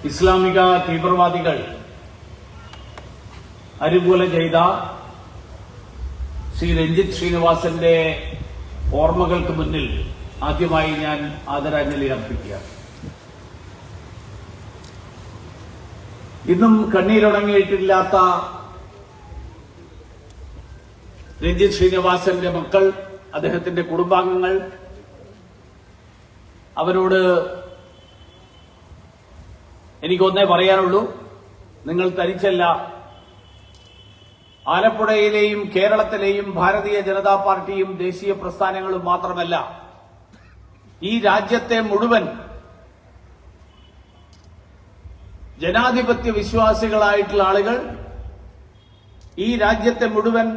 ഇസ്ലാമിക തീവ്രവാദികൾ അരുകൂലം ചെയ്ത ശ്രീ രഞ്ജിത്ത് ശ്രീനിവാസന്റെ ഓർമ്മകൾക്ക് മുന്നിൽ ആദ്യമായി ഞാൻ ആദരാഞ്ജലി അർപ്പിക്കുക. ഇന്നും കണ്ണീരുണങ്ങിയിട്ടില്ലാത്ത രഞ്ജിത്ത് ശ്രീനിവാസന്റെ മക്കൾ, അദ്ദേഹത്തിന്റെ കുടുംബാംഗങ്ങൾ, അവരോട് എനിക്കൊന്നേ പറയാനുള്ളൂ, നിങ്ങൾ തനിച്ചല്ല. ആലപ്പുഴയിലെയും കേരളത്തിലെയും ഭാരതീയ ജനതാ പാർട്ടിയും ദേശീയ പ്രസ്ഥാനങ്ങളും മാത്രമല്ല, ഈ രാജ്യത്തെ മുഴുവൻ ജനാധിപത്യ വിശ്വാസികളായിട്ടുള്ള ആളുകൾ, ഈ രാജ്യത്തെ മുഴുവൻ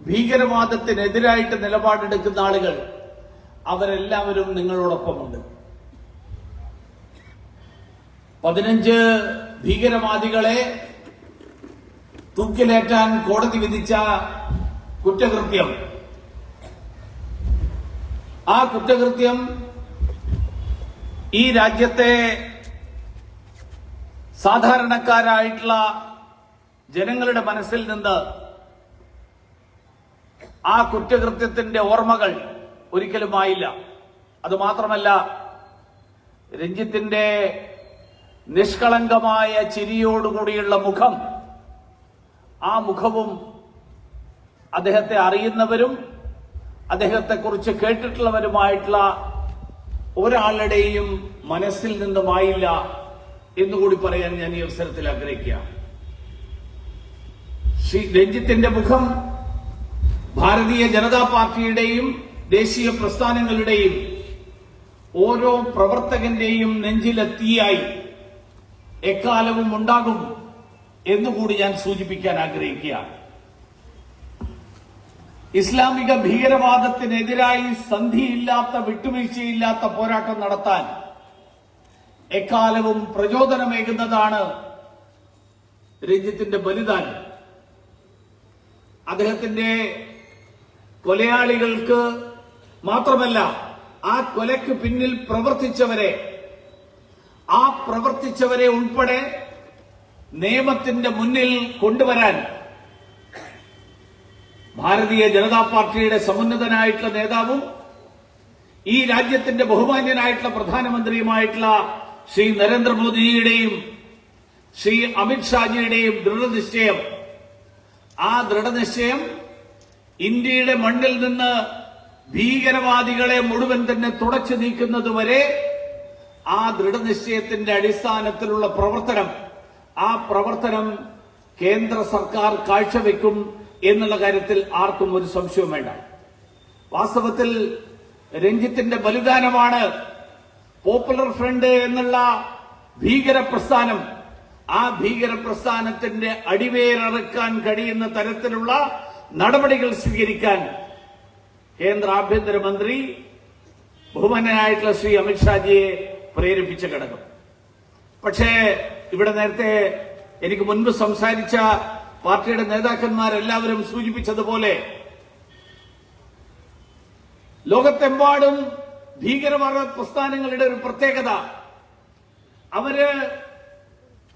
ഭീകരവാദത്തിനെതിരായിട്ട് നിലപാടെടുക്കുന്ന ആളുകൾ, അവരെല്ലാവരും നിങ്ങളോടൊപ്പമുണ്ട്. 15 ഭീകരവാദികളെ തൂക്കിലേറ്റാൻ കോടതി വിധിച്ച കുറ്റകൃത്യം, ആ കുറ്റകൃത്യം ഈ രാജ്യത്തെ സാധാരണക്കാരായിട്ടുള്ള ജനങ്ങളുടെ മനസ്സിൽ നിന്ന് ആ കുറ്റകൃത്യത്തിന്റെ ഓർമ്മകൾ ഒരിക്കലും ആയില്ല. അതുമാത്രമല്ല, രഞ്ജിത്തിന്റെ നിഷ്കളങ്കമായ ചിരിയോടുകൂടിയുള്ള മുഖം, ആ മുഖവും അദ്ദേഹത്തെ അറിയുന്നവരും അദ്ദേഹത്തെക്കുറിച്ച് കേട്ടിട്ടുള്ളവരുമായിട്ടുള്ള ഒരാളുടെയും മനസ്സിൽ നിന്നുമായില്ല എന്നുകൂടി പറയാൻ ഞാൻ ഈ അവസരത്തിൽ ആഗ്രഹിക്കുക. ശ്രീ രഞ്ജിത്തിന്റെ മുഖം ഭാരതീയ ജനതാ പാർട്ടിയുടെയും ദേശീയ പ്രസ്ഥാനങ്ങളുടെയും ഓരോ പ്രവർത്തകന്റെയും നെഞ്ചിലെ തീയായി എക്കാലവും ഉണ്ടാകും എന്നുകൂടി ഞാൻ സൂചിപ്പിക്കാൻ ആഗ്രഹിക്കുകയാണ്. ഇസ്ലാമിക ഭീകരവാദത്തിനെതിരായി സന്ധിയില്ലാത്ത, വിട്ടുവീഴ്ചയില്ലാത്ത പോരാട്ടം നടത്താൻ എക്കാലവും പ്രചോദനമേകുന്നതാണ് രഞ്ജിത്തിന്റെ ബലിദാനം. അദ്ദേഹത്തിന്റെ കൊലയാളികൾക്ക് മാത്രമല്ല, ആ കൊലയ്ക്ക് പിന്നിൽ പ്രവർത്തിച്ചവരെ ഉൾപ്പെടെ നിയമത്തിന്റെ മുന്നിൽ കൊണ്ടുവരാൻ ഭാരതീയ ജനതാ പാർട്ടിയുടെ സമുന്നതനായിട്ടുള്ള നേതാവും ഈ രാജ്യത്തിന്റെ ബഹുമാന്യനായിട്ടുള്ള പ്രധാനമന്ത്രിയുമായിട്ടുള്ള ശ്രീ നരേന്ദ്രമോദിജിയുടെയും ശ്രീ അമിത്ഷാജിയുടെയും ദൃഢനിശ്ചയം, ആ ദൃഢനിശ്ചയം ഇന്ത്യയുടെ മണ്ണിൽ നിന്ന് ഭീകരവാദികളെ മുഴുവൻ തന്നെ തുടച്ചു നീക്കുന്നതുവരെ ആ ദൃഢനിശ്ചയത്തിന്റെ അടിസ്ഥാനത്തിലുള്ള ആ പ്രവർത്തനം കേന്ദ്ര സർക്കാർ കാഴ്ചവെക്കും എന്നുള്ള കാര്യത്തിൽ ആർക്കും ഒരു സംശയവും വേണ്ട. വാസ്തവത്തിൽ രഞ്ജിത്തിന്റെ ബലിദാനമാണ് പോപ്പുലർ ഫ്രണ്ട് എന്നുള്ള ഭീകരപ്രസ്ഥാനം, ആ ഭീകരപ്രസ്ഥാനത്തിന്റെ അടിവേരറുക്കാൻ കഴിയുന്ന തരത്തിലുള്ള നടപടികൾ സ്വീകരിക്കാൻ കേന്ദ്ര ആഭ്യന്തരമന്ത്രി ബഹുമാന്യനായിട്ടുള്ള ശ്രീ അമിത്ഷാജിയെ പ്രേരിപ്പിച്ച ഘടകം. പക്ഷേ ഇവിടെ നേരത്തെ എനിക്ക് മുൻപ് സംസാരിച്ച പാർട്ടിയുടെ നേതാക്കന്മാരെല്ലാവരും സൂചിപ്പിച്ചതുപോലെ ലോകത്തെമ്പാടും ഭീകരവാദ പ്രസ്ഥാനങ്ങളുടെ ഒരു പ്രത്യേകത, അവര്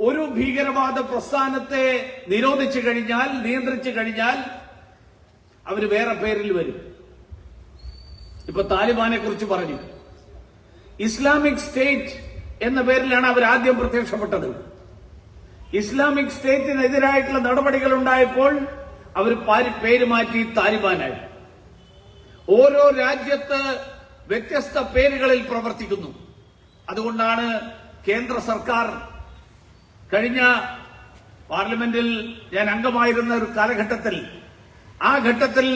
ഒരു ഭീകരവാദ പ്രസ്ഥാനത്തെ നിയന്ത്രിച്ചു കഴിഞ്ഞാൽ അവര് വേറെ പേരിൽ വരും. ഇപ്പൊ താലിബാനെ കുറിച്ച് പറഞ്ഞു, ഇസ്ലാമിക് സ്റ്റേറ്റ് എന്ന പേരിലാണ് അവർ ആദ്യം പ്രത്യക്ഷപ്പെട്ടത്. ഇസ്ലാമിക് സ്റ്റേറ്റിനെതിരായിട്ടുള്ള നടപടികൾ ഉണ്ടായപ്പോൾ അവർ പേര് മാറ്റി താലിബാനായി. ഓരോ രാജ്യത്ത് വ്യത്യസ്ത പേരുകളിൽ പ്രവർത്തിക്കുന്നു. അതുകൊണ്ടാണ് കേന്ദ്ര സർക്കാർ കഴിഞ്ഞ പാർലമെന്റിൽ ഞാൻ അംഗമായിരുന്ന ഒരു കാലഘട്ടത്തിൽ, ആ ഘട്ടത്തിൽ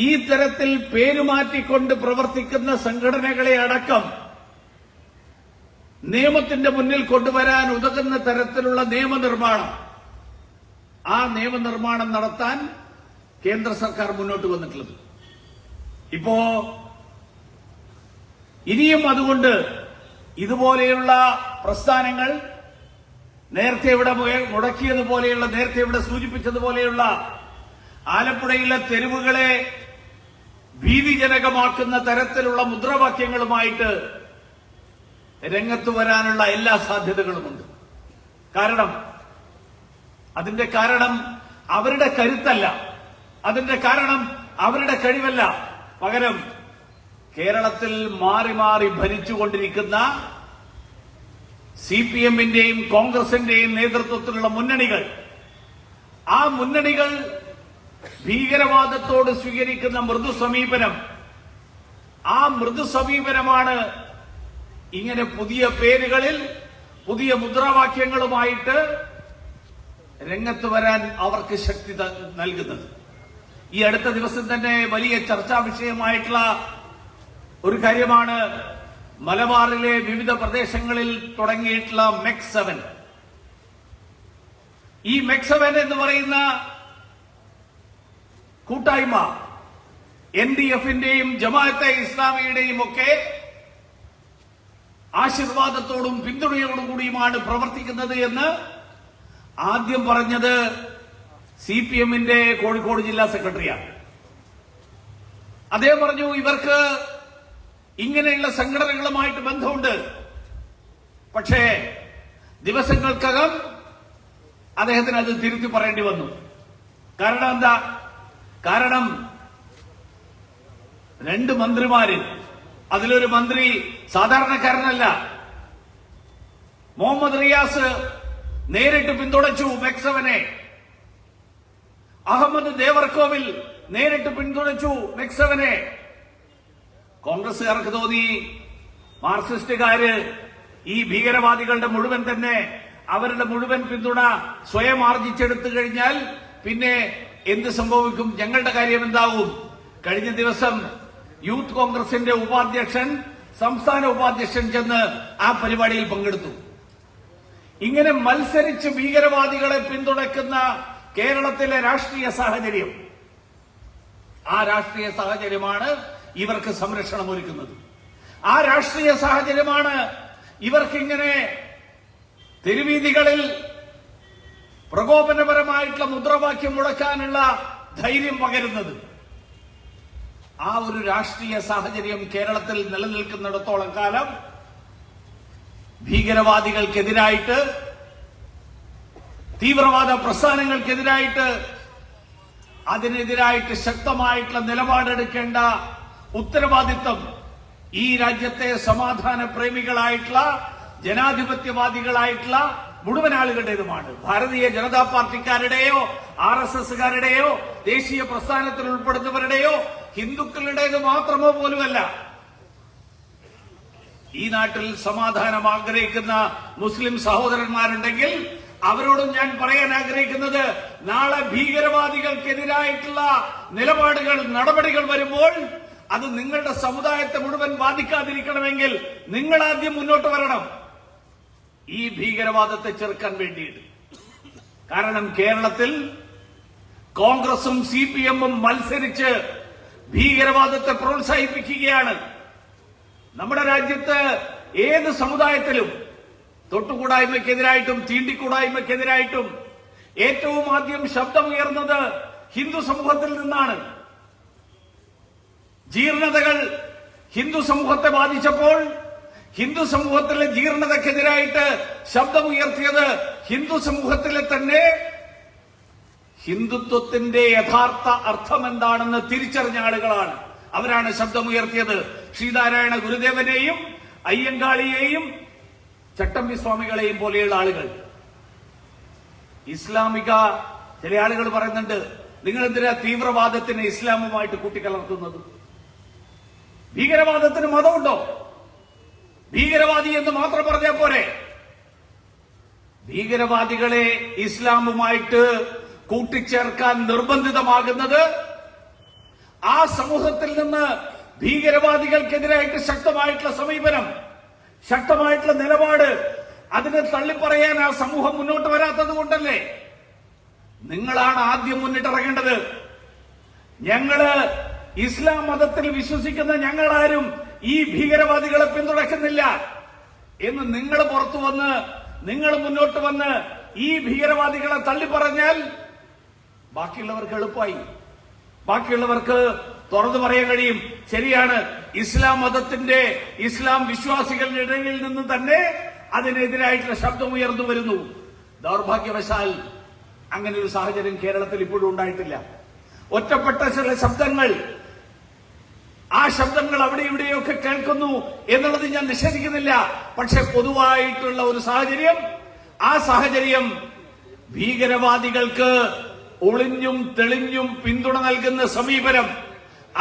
ഈ തരത്തിൽ പേരുമാറ്റിക്കൊണ്ട് പ്രവർത്തിക്കുന്ന സംഘടനകളെ അടക്കം നിയമത്തിന്റെ മുന്നിൽ കൊണ്ടുവരാൻ ഉതകുന്ന തരത്തിലുള്ള ആ നിയമനിർമ്മാണം നടത്താൻ കേന്ദ്ര സർക്കാർ മുന്നോട്ട് വന്നിട്ടുള്ളത്. ഇപ്പോ ഇനിയും അതുകൊണ്ട് ഇതുപോലെയുള്ള പ്രസ്ഥാനങ്ങൾ നേരത്തെ ഇവിടെ മുടക്കിയതുപോലെയുള്ള, നേരത്തെ ഇവിടെ സൂചിപ്പിച്ചതുപോലെയുള്ള ആലപ്പുഴയിലെ തെരുവുകളെ ഭീതിജനകമാക്കുന്ന തരത്തിലുള്ള മുദ്രാവാക്യങ്ങളുമായിട്ട് രംഗത്ത് വരാനുള്ള എല്ലാ സാധ്യതകളുമുണ്ട്. അതിന്റെ കാരണം അവരുടെ കരുത്തല്ല, അതിന്റെ കാരണം അവരുടെ കഴിവല്ല. പകരം കേരളത്തിൽ മാറി മാറി ഭരിച്ചുകൊണ്ടിരിക്കുന്ന CPM-ന്റെയും കോൺഗ്രസിന്റെയും നേതൃത്വത്തിലുള്ള മുന്നണികൾ, ആ മുന്നണികൾ ഭീകരവാദത്തോട് സ്വീകരിക്കുന്ന മൃദു സമീപനം, ആ മൃദു സമീപനമാണ് ഇങ്ങനെ പുതിയ പേരുകളിൽ പുതിയ മുദ്രാവാക്യങ്ങളുമായിട്ട് രംഗത്ത് വരാൻ അവർക്ക് ശക്തി നൽകുന്നത്. ഈ അടുത്ത ദിവസം തന്നെ വലിയ ചർച്ചാ വിഷയമായിട്ടുള്ള ഒരു കാര്യമാണ് മലബാറിലെ വിവിധ പ്രദേശങ്ങളിൽ തുടങ്ങിയിട്ടുള്ള മെക് 7. ഈ മെക് 7 എന്ന് പറയുന്ന കൂട്ടായ്മ NDF-ന്റെയും ജമാഅത്തെ ഇസ്ലാമിയുടെയും ഒക്കെ ആശീർവാദത്തോടും പിന്തുണയോടും കൂടിയുമാണ് പ്രവർത്തിക്കുന്നത് എന്ന് ആദ്യം പറഞ്ഞത് CPM-ന്റെ കോഴിക്കോട് ജില്ലാ സെക്രട്ടറിയാണ്. അദ്ദേഹം പറഞ്ഞു, ഇവർക്ക് ഇങ്ങനെയുള്ള സംഘടനകളുമായിട്ട് ബന്ധമുണ്ട്. പക്ഷേ ദിവസങ്ങൾക്കകം അദ്ദേഹത്തിന് അത് തിരുത്തി പറയേണ്ടി വന്നു. കാരണം എന്താ? കാരണം 2 മന്ത്രിമാര്, അതിലൊരു മന്ത്രി സാധാരണക്കാരനല്ല. മുഹമ്മദ് റിയാസ് നേരിട്ട് പിന്തുണച്ചു മെക് 7-നെ. അഹമ്മദ് ദേവർകോവിൽ നേരിട്ട് പിന്തുണച്ചു മെക് 7-നെ. കോൺഗ്രസുകാർക്ക് തോന്നി മാർക്സിസ്റ്റുകാര് ഈ ഭീകരവാദികളുടെ മുഴുവൻ തന്നെ അവരുടെ മുഴുവൻ പിന്തുണ സ്വയം ആർജിച്ചെടുത്തു കഴിഞ്ഞാൽ പിന്നെ എന്ത് സംഭവിക്കും, ഞങ്ങളുടെ കാര്യം എന്താവും? കഴിഞ്ഞ ദിവസം യൂത്ത് കോൺഗ്രസിന്റെ ഉപാധ്യക്ഷൻ, സംസ്ഥാന ഉപാധ്യക്ഷൻ ചെന്ന് ആ പരിപാടിയിൽ പങ്കെടുത്തു. ഇങ്ങനെ മത്സരിച്ച് ഭീകരവാദികളെ പിന്തുണയ്ക്കുന്ന കേരളത്തിലെ രാഷ്ട്രീയ സാഹചര്യം, ആ രാഷ്ട്രീയ സാഹചര്യമാണ് ഇവർക്ക് സംരക്ഷണം ഒരുക്കുന്നത്. ആ രാഷ്ട്രീയ സാഹചര്യമാണ് ഇവർക്കിങ്ങനെ തെരുവീതികളിൽ പ്രകോപനപരമായിട്ടുള്ള മുദ്രാവാക്യം മുടക്കാനുള്ള ധൈര്യം പകരുന്നത്. ആ ഒരു രാഷ്ട്രീയ സാഹചര്യം കേരളത്തിൽ നിലനിൽക്കുന്നിടത്തോളം കാലം ഭീകരവാദികൾക്കെതിരായിട്ട്, തീവ്രവാദ പ്രസ്ഥാനങ്ങൾക്കെതിരായിട്ട്, അതിനെതിരായിട്ട് ശക്തമായിട്ടുള്ള നിലപാടെടുക്കേണ്ട ഉത്തരവാദിത്വം ഈ രാജ്യത്തെ സമാധാന പ്രേമികളായിട്ടുള്ള ജനാധിപത്യവാദികളായിട്ടുള്ള മുഴുവൻ ആളുകളുടേതുമാണ്. ഭാരതീയ ജനതാ പാർട്ടിക്കാരുടെയോ RSSകാരുടെയോ ദേശീയ പ്രസ്ഥാനത്തിൽ ഉൾപ്പെടുന്നവരുടെയോ ഹിന്ദുക്കളുടേത് മാത്രമോ പോലുമല്ല. ഈ നാട്ടിൽ സമാധാനം ആഗ്രഹിക്കുന്ന മുസ്ലിം സഹോദരന്മാരുണ്ടെങ്കിൽ അവരോടും ഞാൻ പറയാൻ ആഗ്രഹിക്കുന്നത്, നാളെ ഭീകരവാദികൾക്കെതിരായിട്ടുള്ള നിലപാടുകൾ, നടപടികൾ വരുമ്പോൾ അത് നിങ്ങളുടെ സമുദായത്തെ മുഴുവൻ ബാധിക്കാതിരിക്കണമെങ്കിൽ നിങ്ങൾ ആദ്യം മുന്നോട്ട് വരണം ഈ ഭീകരവാദത്തെ ചെറുക്കാൻ വേണ്ടിയിട്ട്. കാരണം കേരളത്തിൽ കോൺഗ്രസും CPM-ഉം മത്സരിച്ച് ഭീകരവാദത്തെ പ്രോത്സാഹിപ്പിക്കുകയാണ്. നമ്മുടെ രാജ്യത്ത് ഏത് സമുദായത്തിലും തൊട്ടുകൂടായ്മയ്ക്കെതിരായിട്ടും തീണ്ടിക്കൂടായ്മയ്ക്കെതിരായിട്ടും ഏറ്റവും ആദ്യം ശബ്ദമുയർന്നത് ഹിന്ദു സമൂഹത്തിൽ നിന്നാണ്. ജീർണതകൾ ഹിന്ദു സമൂഹത്തെ ബാധിച്ചപ്പോൾ ഹിന്ദു സമൂഹത്തിലെ ജീർണതയ്ക്കെതിരായിട്ട് ശബ്ദമുയർത്തിയത് ഹിന്ദു സമൂഹത്തിലെ തന്നെ ഹിന്ദുത്വത്തിന്റെ യഥാർത്ഥ അർത്ഥം എന്താണെന്ന് തിരിച്ചറിഞ്ഞ ആളുകളാണ്. അവരാണ് ശബ്ദമുയർത്തിയത്. ശ്രീനാരായണ ഗുരുദേവനെയും അയ്യങ്കാളിയെയും ചട്ടമ്പി സ്വാമികളെയും പോലെയുള്ള ആളുകൾ. ഇസ്ലാമിക ചില ആളുകൾ പറയുന്നുണ്ട്, നിങ്ങൾ എന്തിനാ തീവ്രവാദത്തിന് ഇസ്ലാമുമായിട്ട് കൂട്ടിക്കലർത്തുന്നത്? ഭീകരവാദത്തിന് മതമുണ്ടോ? ഭീകരവാദി എന്ന് മാത്രം പറഞ്ഞാൽ പോരെ? ഭീകരവാദികളെ ഇസ്ലാമുമായിട്ട് കൂട്ടിച്ചേർക്കാൻ നിർബന്ധിതമാകുന്നത് ആ സമൂഹത്തിൽ നിന്ന് ഭീകരവാദികൾക്കെതിരായിട്ട് ശക്തമായിട്ടുള്ള സമീപനം, ശക്തമായിട്ടുള്ള നിലപാട്, അതിനെ തള്ളിപ്പറയാൻ ആ സമൂഹം മുന്നോട്ട് വരാത്തത് കൊണ്ടല്ലേ? നിങ്ങളാണ് ആദ്യം മുന്നിട്ടിറങ്ങേണ്ടത്. ഞങ്ങള് ഇസ്ലാം മതത്തിൽ വിശ്വസിക്കുന്ന ഞങ്ങളാരും ഈ ഭീകരവാദികളെ പിന്തുണയ്ക്കുന്നില്ല എന്ന് നിങ്ങൾ പുറത്തു വന്ന്, നിങ്ങൾ മുന്നോട്ട് വന്ന് ഈ ഭീകരവാദികളെ തള്ളിപ്പറഞ്ഞാൽ ബാക്കിയുള്ളവർക്ക് എളുപ്പമായി, ബാക്കിയുള്ളവർക്ക് തുറന്നു പറയാൻ കഴിയും. ശരിയാണ്, ഇസ്ലാം മതത്തിന്റെ ഇസ്ലാം വിശ്വാസികളുടെ ഇടയിൽ നിന്ന് തന്നെ അതിനെതിരായിട്ടുള്ള ശബ്ദം ഉയർന്നു വരുന്നു. ദൗർഭാഗ്യവശാൽ അങ്ങനെ ഒരു സാഹചര്യം കേരളത്തിൽ ഇപ്പോഴും ഉണ്ടായിട്ടില്ല. ഒറ്റപ്പെട്ട ചില ശബ്ദങ്ങൾ, ആ ശബ്ദങ്ങൾ അവിടെ ഇവിടെയൊക്കെ കേൾക്കുന്നു എന്നുള്ളത് ഞാൻ നിഷേധിക്കുന്നില്ല. പക്ഷെ പൊതുവായിട്ടുള്ള ഒരു സാഹചര്യം, ആ സാഹചര്യം ഭീകരവാദികൾക്ക് ഒളിഞ്ഞും തെളിഞ്ഞും പിന്തുണ നൽകുന്ന സമീപനം,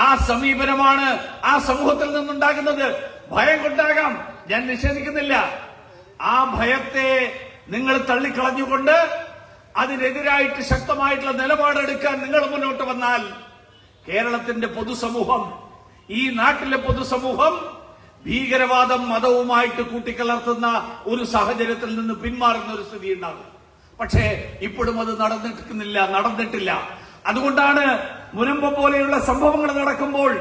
ആ സമീപനമാണ് ആ സമൂഹത്തിൽ നിന്നുണ്ടാകുന്നത്. ഭയം കൊണ്ടാകാം, ഞാൻ നിഷേധിക്കുന്നില്ല. ആ ഭയത്തെ നിങ്ങൾ തള്ളിക്കളഞ്ഞുകൊണ്ട് അതിനെതിരായിട്ട് ശക്തമായിട്ടുള്ള നിലപാടെടുക്കാൻ നിങ്ങൾ മുന്നോട്ട് വന്നാൽ കേരളത്തിന്റെ പൊതുസമൂഹം, ഈ നാട്ടിലെ പൊതുസമൂഹം ഭീകരവാദം മതവുമായിട്ട് കൂട്ടിക്കലർത്തുന്ന ഒരു സാഹചര്യത്തിൽ നിന്ന് പിന്മാറുന്ന ഒരു സ്ഥിതി ഉണ്ടാകും. പക്ഷേ ഇപ്പോഴും അത് നടന്നിട്ടില്ല. അതുകൊണ്ടാണ് മുനമ്പം പോലെയുള്ള സംഭവങ്ങൾ നടക്കുമ്പോൾ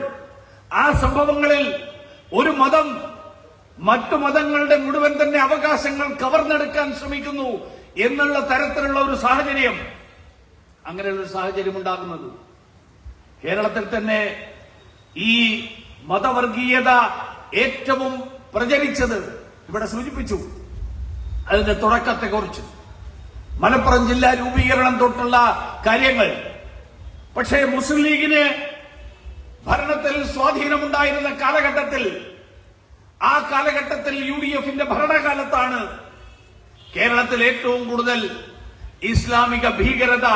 ആ സംഭവങ്ങളിൽ ഒരു മതം മറ്റു മതങ്ങളുടെ മുഴുവൻ തന്നെ അവകാശങ്ങൾ കവർന്നെടുക്കാൻ ശ്രമിക്കുന്നു എന്നുള്ള തരത്തിലുള്ള ഒരു സാഹചര്യം, അങ്ങനെയുള്ള ഒരു സാഹചര്യം ഉണ്ടാകുന്നത്. കേരളത്തിൽ തന്നെ ഈ മതവർഗീയത ഏറ്റവും പ്രചരിച്ചത് ഇവിടെ സൂചിപ്പിച്ചു, അതിന്റെ തുടക്കത്തെക്കുറിച്ച് മലപ്പുറം ജില്ലാ രൂപീകരണം തൊട്ടുള്ള കാര്യങ്ങൾ. പക്ഷേ മുസ്ലിം ലീഗിന് ഭരണത്തിൽ സ്വാധീനമുണ്ടായിരുന്ന കാലഘട്ടത്തിൽ, ആ കാലഘട്ടത്തിൽ UDFന്റെ ഭരണകാലത്താണ് കേരളത്തിൽ ഏറ്റവും കൂടുതൽ ഇസ്ലാമിക ഭീകരത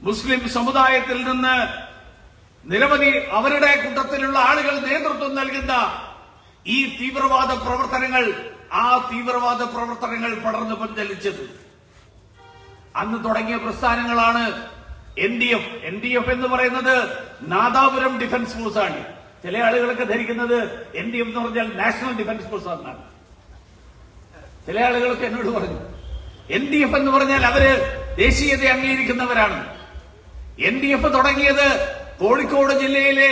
മുസ്ലിം സമുദായത്തിൽ നിന്ന് നിരവധി അവരുടെ കൂട്ടത്തിലുള്ള ആളുകൾ നേതൃത്വം നൽകുന്ന ഈ തീവ്രവാദ പ്രവർത്തനങ്ങൾ പടർന്നു പന്തലിച്ചത്. അന്ന് തുടങ്ങിയ പ്രസ്ഥാനങ്ങളാണ് NDF എന്ന് പറയുന്നത് നാദാപുരം ഡിഫൻസ് ഫോഴ്സ് ആണ്. ചില ആളുകളൊക്കെ ധരിക്കുന്നത് NDF എന്ന് പറഞ്ഞാൽ നാഷണൽ ഡിഫൻസ് ഫോഴ്സ് എന്നാണ്. ചില ആളുകളൊക്കെ എന്നോട് പറഞ്ഞു NDF എന്ന് പറഞ്ഞാൽ അവര് ദേശീയത അംഗീകരിക്കുന്നവരാണ്. NDF തുടങ്ങിയത് കോഴിക്കോട് ജില്ലയിലെ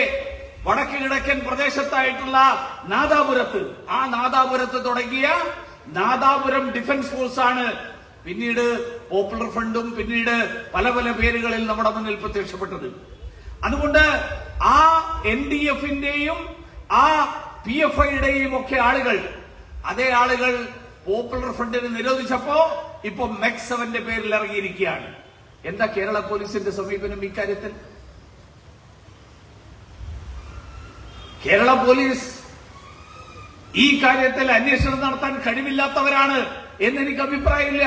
വടക്ക് കിഴക്കൻ പ്രദേശത്തായിട്ടുള്ള നാദാപുരത്ത്, ആ നാദാപുരത്ത് തുടങ്ങിയ നാദാപുരം ഡിഫൻസ് ഫോഴ്സ് ആണ് പിന്നീട് പോപ്പുലർ ഫ്രണ്ടും പിന്നീട് പല പല പേരുകളിൽ നമ്മുടെ മുന്നിൽ പ്രത്യക്ഷപ്പെട്ടത്. അതുകൊണ്ട് ആ NDFന്റെയും ആ PFIയുടെയും ഒക്കെ ആളുകൾ, അതേ ആളുകൾ പോപ്പുലർ ഫ്രണ്ടിനെ നിരോധിച്ചപ്പോ ഇപ്പൊ മെക്സവന്റെ പേരിൽ ഇറങ്ങിയിരിക്കുകയാണ്. എന്താ കേരള പോലീസിന്റെ സമീപനം ഇക്കാര്യത്തിൽ? കേരള പോലീസ് ഈ കാര്യത്തിൽ അന്വേഷണം നടത്താൻ കഴിവില്ലാത്തവരാണ് എന്നെനിക്ക് അഭിപ്രായമില്ല.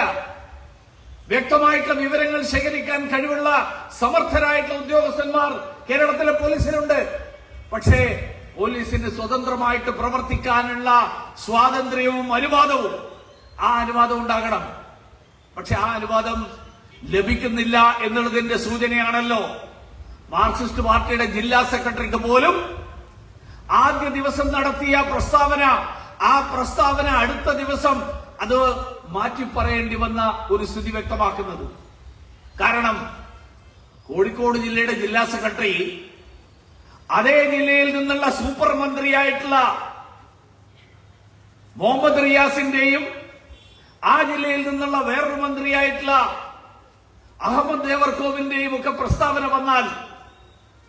വ്യക്തമായിട്ടുള്ള വിവരങ്ങൾ ശേഖരിക്കാൻ കഴിവുള്ള സമർത്ഥരായിട്ടുള്ള ഉദ്യോഗസ്ഥന്മാർ കേരളത്തിലെ പോലീസിലുണ്ട്. പക്ഷേ പോലീസിന് സ്വതന്ത്രമായിട്ട് പ്രവർത്തിക്കാനുള്ള സ്വാതന്ത്ര്യവും അനുവാദവും, ആ അനുവാദം ഉണ്ടാകണം. പക്ഷെ ആ അനുവാദം ലഭിക്കുന്നില്ല എന്നുള്ളതിന്റെ സൂചനയാണല്ലോ മാർക്സിസ്റ്റ് പാർട്ടിയുടെ ജില്ലാ സെക്രട്ടറിക്ക് പോലും ആദ്യ ദിവസം നടത്തിയ പ്രസ്താവന, ആ പ്രസ്താവന അടുത്ത ദിവസം അത് മാറ്റി പറയേണ്ടി വന്ന ഒരു സ്ഥിതി വ്യക്തമാക്കുന്നത്. കാരണം കോഴിക്കോട് ജില്ലയുടെ ജില്ലാ സെക്രട്ടറി അതേ ജില്ലയിൽ നിന്നുള്ള സൂപ്പർ മന്ത്രിയായിട്ടുള്ള മുഹമ്മദ് റിയാസിന്റെയും ആ ജില്ലയിൽ നിന്നുള്ള വേറൊരു മന്ത്രിയായിട്ടുള്ള അഹമ്മദ് ദേവർകോവിന്റെയും ഒക്കെ പ്രസ്താവന വന്നാൽ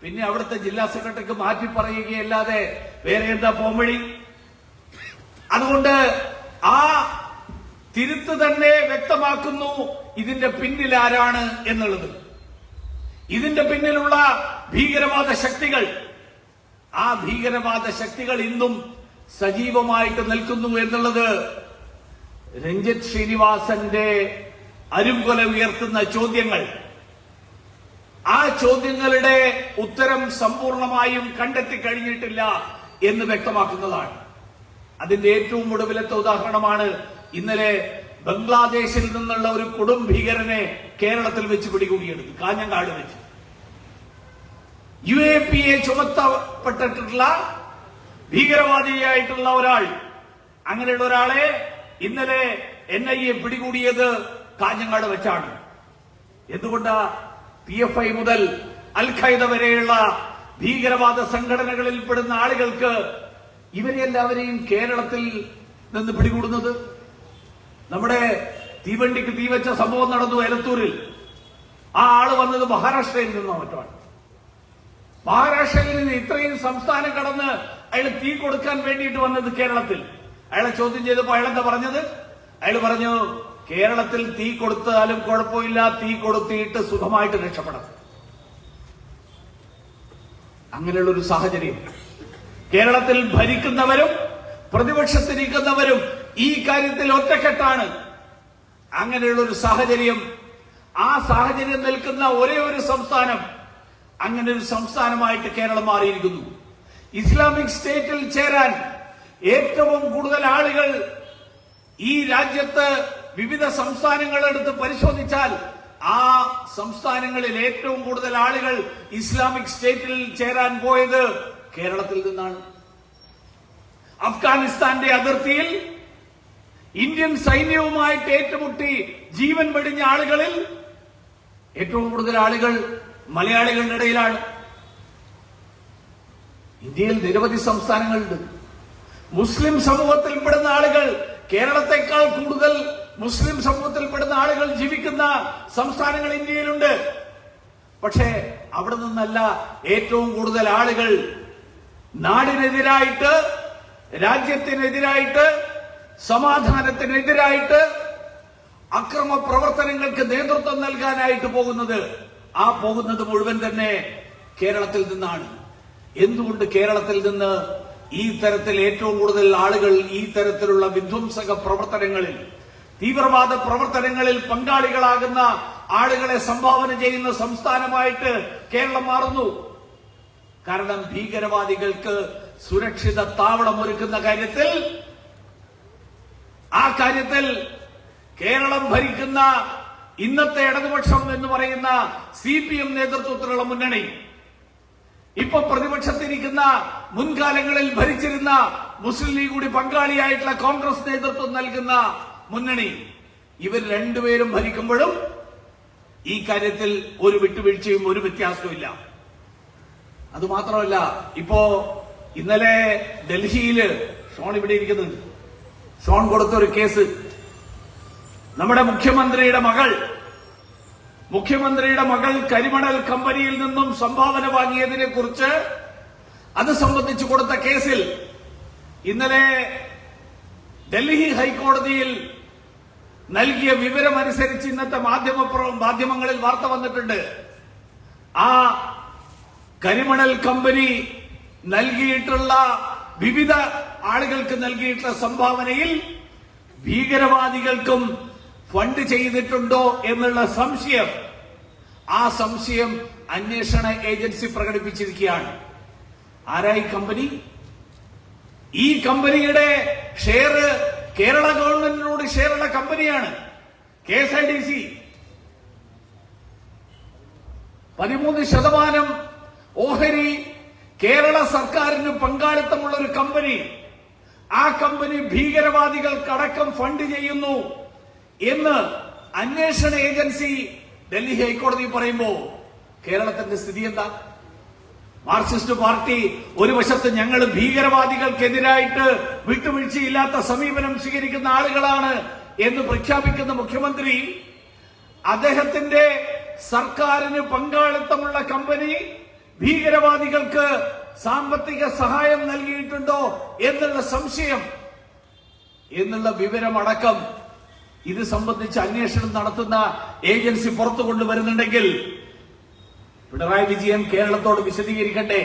പിന്നെ അവിടുത്തെ ജില്ലാ സെക്രട്ടറിക്ക് മാറ്റി പറയുകയല്ലാതെ വേറെ എന്താ പോംവഴി? അതുകൊണ്ട് ആ തിരുത്ത് തന്നെ വ്യക്തമാക്കുന്നു ഇതിന്റെ പിന്നിൽ ആരാണ് എന്നുള്ളത്. ഇതിന്റെ പിന്നിലുള്ള ഭീകരവാദ ശക്തികൾ, ആ ഭീകരവാദ ശക്തികൾ ഇന്നും സജീവമായിട്ട് നിൽക്കുന്നു എന്നുള്ളത് രഞ്ജിത്ത് ശ്രീനിവാസന്റെ അരുംകൊല ഉയർത്തുന്ന ചോദ്യങ്ങൾ, ആ ചോദ്യങ്ങളുടെ ഉത്തരം സമ്പൂർണമായും കണ്ടെത്തി കഴിഞ്ഞിട്ടില്ല എന്ന് വ്യക്തമാക്കുന്നതാണ്. അതിന്റെ ഏറ്റവും ഒടുവിലത്തെ ഉദാഹരണമാണ് ഇന്നലെ ബംഗ്ലാദേശിൽ നിന്നുള്ള ഒരു കൊടും ഭീകരനെ കേരളത്തിൽ വെച്ച് പിടികൂടിയെടുത്തു, കാഞ്ഞങ്ങാട് വെച്ച്. UAPA ചുമത്തപ്പെട്ടിട്ടുള്ള ഭീകരവാദിയായിട്ടുള്ള ഒരാൾ, അങ്ങനെയുള്ള ഒരാളെ ഇന്നലെ NIA പിടികൂടിയത് കാഞ്ഞങ്ങാട് വെച്ചാണ്. എന്തുകൊണ്ടാ? PFI മുതൽ അൽ ഖൈദ വരെയുള്ള ഭീകരവാദ സംഘടനകളിൽ പെടുന്ന ആളുകൾക്ക് ഇവരെ എല്ലാവരെയും കേരളത്തിൽ നിന്ന് പിടികൂടുന്നത്. നമ്മുടെ തീവണ്ടിക്ക് തീവച്ച സംഭവം നടന്നു എലത്തൂരിൽ. ആ ആള് വന്നത് മഹാരാഷ്ട്രയിൽ നിന്നോ മറ്റാണ്. മഹാരാഷ്ട്രയിൽ നിന്ന് ഇത്രയും സംസ്ഥാനം കടന്ന് അയാൾ തീ കൊടുക്കാൻ വേണ്ടിയിട്ട് വന്നത് കേരളത്തിൽ. അയാളെ ചോദ്യം ചെയ്തപ്പോൾ അയാൾ എന്താ പറഞ്ഞത്? അയാൾ പറഞ്ഞു, കേരളത്തിൽ തീ കൊടുത്താലും കുഴപ്പമില്ല, തീ കൊടുത്തിട്ട് സുഖമായിട്ട് രക്ഷപ്പെടാം. അങ്ങനെയുള്ള ഒരു സാഹചര്യം കേരളത്തിൽ ഭരിക്കുന്നവരും പ്രതിപക്ഷത്തിരിക്കുന്നവരും ഈ കാര്യത്തിൽ ഒറ്റക്കെട്ടാണ്. അങ്ങനെയുള്ള ഒരു സാഹചര്യം, ആ സാഹചര്യം നിൽക്കുന്ന ഒരേ ഒരു സംസ്ഥാനം, അങ്ങനെ ഒരു സംസ്ഥാനമായിട്ട് കേരളം മാറിയിരിക്കുന്നു. ഇസ്ലാമിക് സ്റ്റേറ്റിൽ ചേരാൻ ഏറ്റവും കൂടുതൽ ആളുകൾ ഈ രാജ്യത്ത് വിവിധ സംസ്ഥാനങ്ങൾ എടുത്ത് പരിശോധിച്ചാൽ ആ സംസ്ഥാനങ്ങളിൽ ഏറ്റവും കൂടുതൽ ആളുകൾ ഇസ്ലാമിക് സ്റ്റേറ്റിൽ ചേരാൻ പോയത് കേരളത്തിൽ നിന്നാണ്. അഫ്ഗാനിസ്ഥാന്റെ അതിർത്തിയിൽ ഇന്ത്യൻ സൈന്യവുമായിട്ട് ഏറ്റുമുട്ടി ജീവൻ വെടിഞ്ഞ ആളുകളിൽ ഏറ്റവും കൂടുതൽ ആളുകൾ മലയാളികളുടെ ഇടയിലാണ്. ഇന്ത്യയിൽ നിരവധി സംസ്ഥാനങ്ങളുണ്ട്. മുസ്ലിം സമൂഹത്തിൽപ്പെടുന്ന ആളുകൾ കേരളത്തെക്കാൾ കൂടുതൽ മുസ്ലിം സമൂഹത്തിൽപ്പെടുന്ന ആളുകൾ ജീവിക്കുന്ന സംസ്ഥാനങ്ങൾ ഇന്ത്യയിലുണ്ട്. പക്ഷേ അവിടെ നിന്നല്ല ഏറ്റവും കൂടുതൽ ആളുകൾ നാടിനെതിരായിട്ട്, രാജ്യത്തിനെതിരായിട്ട്, സമാധാനത്തിനെതിരായിട്ട് അക്രമ പ്രവർത്തനങ്ങൾക്ക് നേതൃത്വം നൽകാനായിട്ട് പോകുന്നത്. ആ പോകുന്നത് മുഴുവൻ തന്നെ കേരളത്തിൽ നിന്നാണ്. എന്തുകൊണ്ട് കേരളത്തിൽ നിന്ന് ഈ തരത്തിൽ ഏറ്റവും കൂടുതൽ ആളുകൾ ഈ തരത്തിലുള്ള വിധ്വംസക പ്രവർത്തനങ്ങളിൽ, തീവ്രവാദ പ്രവർത്തനങ്ങളിൽ പങ്കാളികളാകുന്ന ആളുകളെ സംഭാവന ചെയ്യുന്ന സംസ്ഥാനമായിട്ട് കേരളം മാറുന്നു? കാരണം ഭീകരവാദികൾക്ക് സുരക്ഷിത താവളം ഒരുക്കുന്ന കാര്യത്തിൽ, ആ കാര്യത്തിൽ കേരളം ഭരിക്കുന്ന ഇന്നത്തെ ഇടതുപക്ഷം എന്ന് പറയുന്ന CPM നേതൃത്വത്തിലുള്ള മുന്നണി, ഇപ്പൊ പ്രതിപക്ഷത്തിരിക്കുന്ന മുൻകാലങ്ങളിൽ ഭരിച്ചിരുന്ന മുസ്ലിം ലീഗ് കൂടി പങ്കാളിയായിട്ടുള്ള കോൺഗ്രസ് നേതൃത്വം നൽകുന്ന മുന്നണി, ഇവർ രണ്ടുപേരും ഭരിക്കുമ്പോഴും ഈ കാര്യത്തിൽ ഒരു വിട്ടുവീഴ്ചയും ഒരു വ്യത്യാസവും ഇല്ല. അതുമാത്രമല്ല, ഇപ്പോ ഇന്നലെ ഡൽഹിയില് ഷോൺ ഇവിടെ ഇരിക്കുന്നുണ്ട്, ഷോൺ കൊടുത്ത ഒരു കേസ്, നമ്മുടെ മുഖ്യമന്ത്രിയുടെ മകൾ കരിമണൽ കമ്പനിയിൽ നിന്നും സംഭാവന വാങ്ങിയതിനെ കുറിച്ച് അത് സംബന്ധിച്ച് കൊടുത്ത കേസിൽ ഇന്നലെ ഡൽഹി ഹൈക്കോടതിയിൽ നൽകിയ വിവരമനുസരിച്ച് ഇന്നത്തെ മാധ്യമങ്ങളിൽ വാർത്ത വന്നിട്ടുണ്ട്. ആ കരിമണൽ കമ്പനി നൽകിയിട്ടുള്ള വിവിധ ആളുകൾക്ക് നൽകിയിട്ടുള്ള സംഭാവനയിൽ ഭീകരവാദികൾക്കും ഫണ്ട് ചെയ്തിട്ടുണ്ടോ എന്നുള്ള സംശയം, ആ സംശയം അന്വേഷണ ഏജൻസി പ്രകടിപ്പിച്ചിരിക്കുകയാണ്. ആരായി കമ്പനി? ഈ കമ്പനിയുടെ ഷെയർ കേരള ഗവൺമെന്റിനോട് ഷെയറുള്ള കമ്പനിയാണ് KSIDC. 13% ഓഹരി കേരള സർക്കാരിന് പങ്കാളിത്തമുള്ള ഒരു കമ്പനി. ആ കമ്പനി ഭീകരവാദികൾക്കടക്കം ഫണ്ട് ചെയ്യുന്നു എന്ന് അന്വേഷണ ഏജൻസി ഡൽഹി ഹൈക്കോടതി പറയുമ്പോ കേരളത്തിന്റെ സ്ഥിതി എന്താ? മാർക്സിസ്റ്റ് പാർട്ടി ഒരു വശത്ത് ഞങ്ങൾ ഭീകരവാദികൾക്കെതിരായിട്ട് വിട്ടുവീഴ്ചയില്ലാത്ത സമീപനം സ്വീകരിക്കുന്ന ആളുകളാണ് എന്ന് പ്രഖ്യാപിക്കുന്ന മുഖ്യമന്ത്രി, അദ്ദേഹത്തിന്റെ സർക്കാരിന് പങ്കാളിത്തമുള്ള കമ്പനി ഭീകരവാദികൾക്ക് സാമ്പത്തിക സഹായം നൽകിയിട്ടുണ്ടോ എന്നുള്ള സംശയം, എന്നുള്ള വിവരമടക്കം ഇത് സംബന്ധിച്ച് അന്വേഷണം നടത്തുന്ന ഏജൻസി പുറത്തു കൊണ്ടുവരുന്നുണ്ടെങ്കിൽ പിണറായി വിജയൻ കേരളത്തോട് വിശദീകരിക്കണ്ടേ?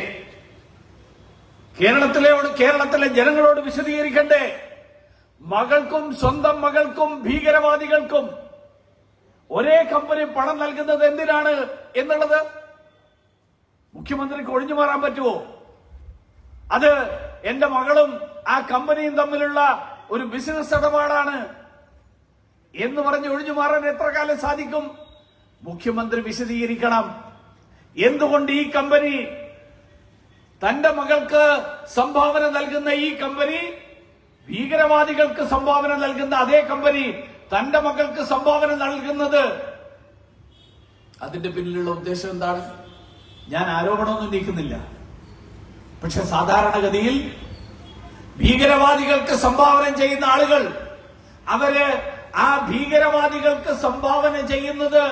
കേരളത്തിലെ ജനങ്ങളോട് വിശദീകരിക്കണ്ടേ? മകൾക്കും സ്വന്തം മകൾക്കും ഭീകരവാദികൾക്കും ഒരേ കമ്പനി പണം നൽകുന്നത് എന്തിനാണ് എന്നുള്ളത് മുഖ്യമന്ത്രിക്ക് ഒഴിഞ്ഞു മാറാൻ പറ്റുമോ? അത് എന്റെ മകളും ആ കമ്പനിയും തമ്മിലുള്ള ഒരു ബിസിനസ് ഇടപാടാണ് എന്ന് പറഞ്ഞ് ഒഴിഞ്ഞു മാറാൻ എത്ര കാലം സാധിക്കും? മുഖ്യമന്ത്രി വിശദീകരിക്കണം. എന്തുകൊണ്ട് ഈ കമ്പനി, തന്റെ മകൾക്ക് സംഭാവന നൽകുന്ന ഈ കമ്പനി, ഭീകരവാദികൾക്ക് സംഭാവന നൽകുന്ന അതേ കമ്പനി തന്റെ മകൾക്ക് സംഭാവന നൽകുന്നത്, അതിന്റെ പിന്നിലുള്ള ഉദ്ദേശം എന്താണ്? ഞാൻ ആരോപണമൊന്നും നീക്കുന്നില്ല. പക്ഷെ സാധാരണഗതിയിൽ ഭീകരവാദികൾക്ക് സംഭാവന ചെയ്യുന്ന ആളുകൾ, അവര് ആ ഭീകരവാദികൾക്ക് സംഭാവന ചെയ്യുന്നത്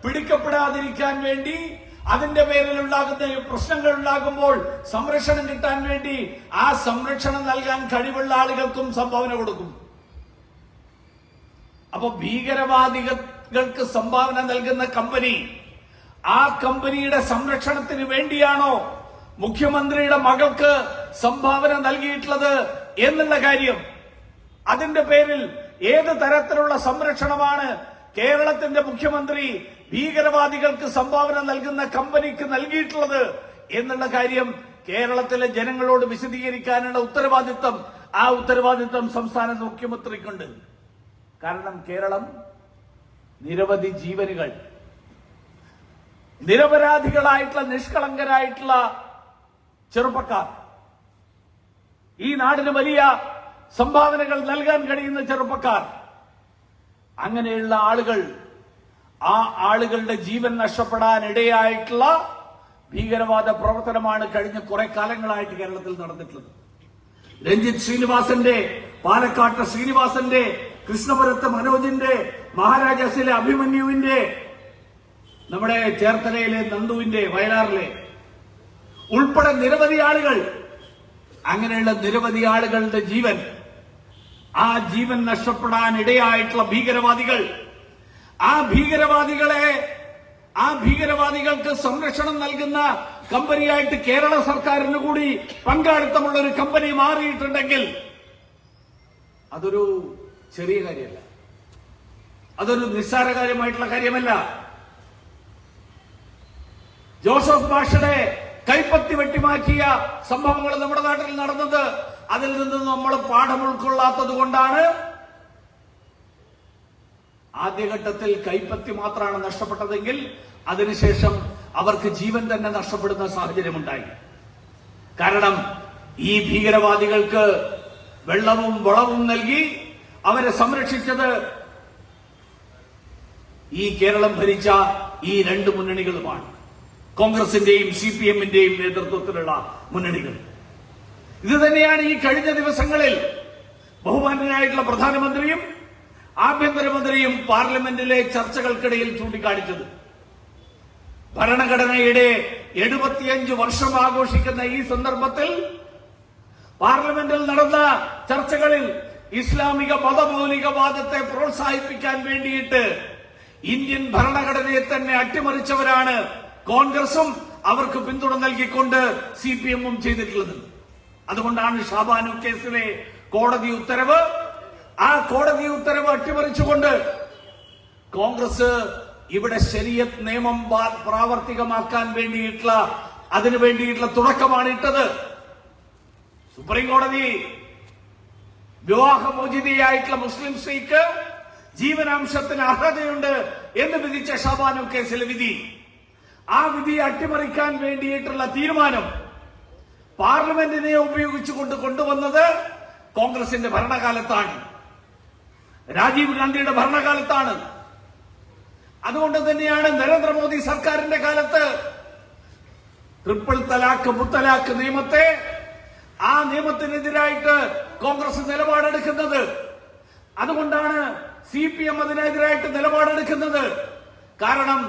പിടിക്കപ്പെടാതിരിക്കാൻ വേണ്ടി അതിന്റെ പേരിൽ ഉണ്ടാകുന്ന പ്രശ്നങ്ങൾ ഉണ്ടാകുമ്പോൾ സംരക്ഷണം കിട്ടാൻ വേണ്ടി ആ സംരക്ഷണം നൽകാൻ കഴിവുള്ള ആളുകൾക്കും സംഭാവന കൊടുക്കും. അപ്പൊ ഭീകരവാദികൾക്ക് സംഭാവന നൽകുന്ന കമ്പനി, ആ കമ്പനിയുടെ സംരക്ഷണത്തിന് വേണ്ടിയാണോ മുഖ്യമന്ത്രിയുടെ മകൾക്ക് സംഭാവന നൽകിയിട്ടുള്ളത് എന്നുള്ള കാര്യം, അതിന്റെ പേരിൽ ഏത് തരത്തിലുള്ള സംരക്ഷണമാണ് കേരളത്തിന്റെ മുഖ്യമന്ത്രി ഭീകരവാദികൾക്ക് സംഭാവന നൽകുന്ന കമ്പനിക്ക് നൽകിയിട്ടുള്ളത് എന്നുള്ള കാര്യം കേരളത്തിലെ ജനങ്ങളോട് വിശദീകരിക്കാനുള്ള ഉത്തരവാദിത്തം, ആ ഉത്തരവാദിത്തം സംസ്ഥാന മുഖ്യമന്ത്രിക്കുണ്ട്. കാരണം കേരളം നിരവധി ജീവനുകൾ, നിരപരാധികളായിട്ടുള്ള നിഷ്കളങ്കരായിട്ടുള്ള ചെറുപ്പക്കാർ, ഈ നാടിന് വലിയ സംഭാവനകൾ നൽകാൻ കഴിയുന്ന ചെറുപ്പക്കാർ, അങ്ങനെയുള്ള ആളുകൾ, ആ ആളുകളുടെ ജീവൻ നഷ്ടപ്പെടാൻ ഇടയായിട്ടുള്ള ഭീകരവാദ പ്രവർത്തനമാണ് കഴിഞ്ഞ കുറെ കാലങ്ങളായിട്ട് കേരളത്തിൽ നടന്നിട്ടുള്ളത്. രഞ്ജിത്ത് ശ്രീനിവാസന്റെ, പാലക്കാട്ട് ശ്രീനിവാസന്റെ, കൃഷ്ണപുരത്ത് മനോജിന്റെ, മഹാരാജാസിലെ അഭിമന്യുവിന്റെ, നമ്മുടെ ചേർത്തലയിലെ നന്ദുവിന്റെ, വയലാറിലെ ഉൾപ്പെടെ നിരവധി ആളുകൾ, അങ്ങനെയുള്ള നിരവധി ആളുകളുടെ ജീവൻ, ആ ജീവൻ നഷ്ടപ്പെടാൻ ഇടയായിട്ടുള്ള ഭീകരവാദികൾ, ആ ഭീകരവാദികൾക്ക് സംരക്ഷണം നൽകുന്ന കമ്പനിയായിട്ട് കേരള സർക്കാരിന് കൂടി പങ്കാളിത്തമുള്ള ഒരു കമ്പനി മാറിയിട്ടുണ്ടെങ്കിൽ അതൊരു ചെറിയ കാര്യമല്ല, അതൊരു നിസ്സാര കാര്യമായിട്ടുള്ള കാര്യമല്ല. ജോസഫ് മാഷയുടെ കൈപ്പത്തി വെട്ടിമാറ്റിയ സംഭവങ്ങൾ നമ്മുടെ നാട്ടിൽ നടന്നത്, അതിൽ നിന്ന് നമ്മൾ പാഠം ഉൾക്കൊള്ളാത്തത് കൊണ്ടാണ് ആദ്യഘട്ടത്തിൽ കൈപ്പത്തി മാത്രമാണ് നഷ്ടപ്പെട്ടതെങ്കിൽ അതിനുശേഷം അവർക്ക് ജീവൻ തന്നെ നഷ്ടപ്പെടുന്ന സാഹചര്യമുണ്ടായി. കാരണം ഈ ഭീകരവാദികൾക്ക് വെള്ളവും വളവും നൽകി അവരെ സംരക്ഷിച്ചത് ഈ കേരളം ഭരിച്ച ഈ രണ്ട് മുന്നണികളുമാണ്, കോൺഗ്രസിന്റെയും CPM-ന്റെയും നേതൃത്വത്തിലുള്ള മുന്നണികൾ. ഇത് തന്നെയാണ് ഈ കഴിഞ്ഞ ദിവസങ്ങളിൽ ബഹുമാന്യനായിട്ടുള്ള പ്രധാനമന്ത്രിയും ആഭ്യന്തരമന്ത്രിയും പാർലമെന്റിലെ ചർച്ചകൾക്കിടയിൽ ചൂണ്ടിക്കാണിച്ചത്. ഭരണഘടനയുടെ 75 വർഷം ആഘോഷിക്കുന്ന ഈ സന്ദർഭത്തിൽ പാർലമെന്റിൽ നടന്ന ചർച്ചകളിൽ ഇസ്ലാമിക മതമൗലികവാദത്തെ പ്രോത്സാഹിപ്പിക്കാൻ വേണ്ടിയിട്ട് ഇന്ത്യൻ ഭരണഘടനയെ തന്നെ അട്ടിമറിച്ചവരാണ് കോൺഗ്രസും അവർക്ക് പിന്തുണ നൽകിക്കൊണ്ട് CPM-ഉം ചെയ്തിട്ടുള്ളത്. അതുകൊണ്ടാണ് ഷാബാനു കേസിലെ കോടതി ഉത്തരവ്, ആ കോടതി ഉത്തരവ് അട്ടിമറിച്ചുകൊണ്ട് കോൺഗ്രസ് ഇവിടെ ശരീഅത്ത് നിയമം പ്രാവർത്തികമാക്കാൻ വേണ്ടിയിട്ടുള്ള, അതിനു വേണ്ടിയിട്ടുള്ള തുടക്കമാണ് ഇട്ടത്. സുപ്രീം കോടതി വിവാഹമോചിതയായിട്ടുള്ള മുസ്ലിം സ്ത്രീക്ക് ജീവനാംശത്തിന് അർഹതയുണ്ട് എന്ന് വിധിച്ച ഷാബാനു കേസിലെ വിധി, ആ വിധി അട്ടിമറിക്കാൻ വേണ്ടിയിട്ടുള്ള തീരുമാനം പാർലമെന്റിനെ ഉപയോഗിച്ചുകൊണ്ട് കൊണ്ടുവന്നത് കോൺഗ്രസിന്റെ ഭരണകാലത്താണ്, രാജീവ് ഗാന്ധിയുടെ ഭരണകാലത്താണ്. അതുകൊണ്ട് തന്നെയാണ് നരേന്ദ്രമോദി സർക്കാരിന്റെ കാലത്ത് ട്രിപ്പിൾ തലാഖ്, മുത്തലാഖ് നിയമത്തെ, ആ നിയമത്തിനെതിരായിട്ട് കോൺഗ്രസ് നിലപാടെടുക്കുന്നത്. അതുകൊണ്ടാണ് CPM അതിനെതിരായിട്ട് നിലപാടെടുക്കുന്നത്. കാരണം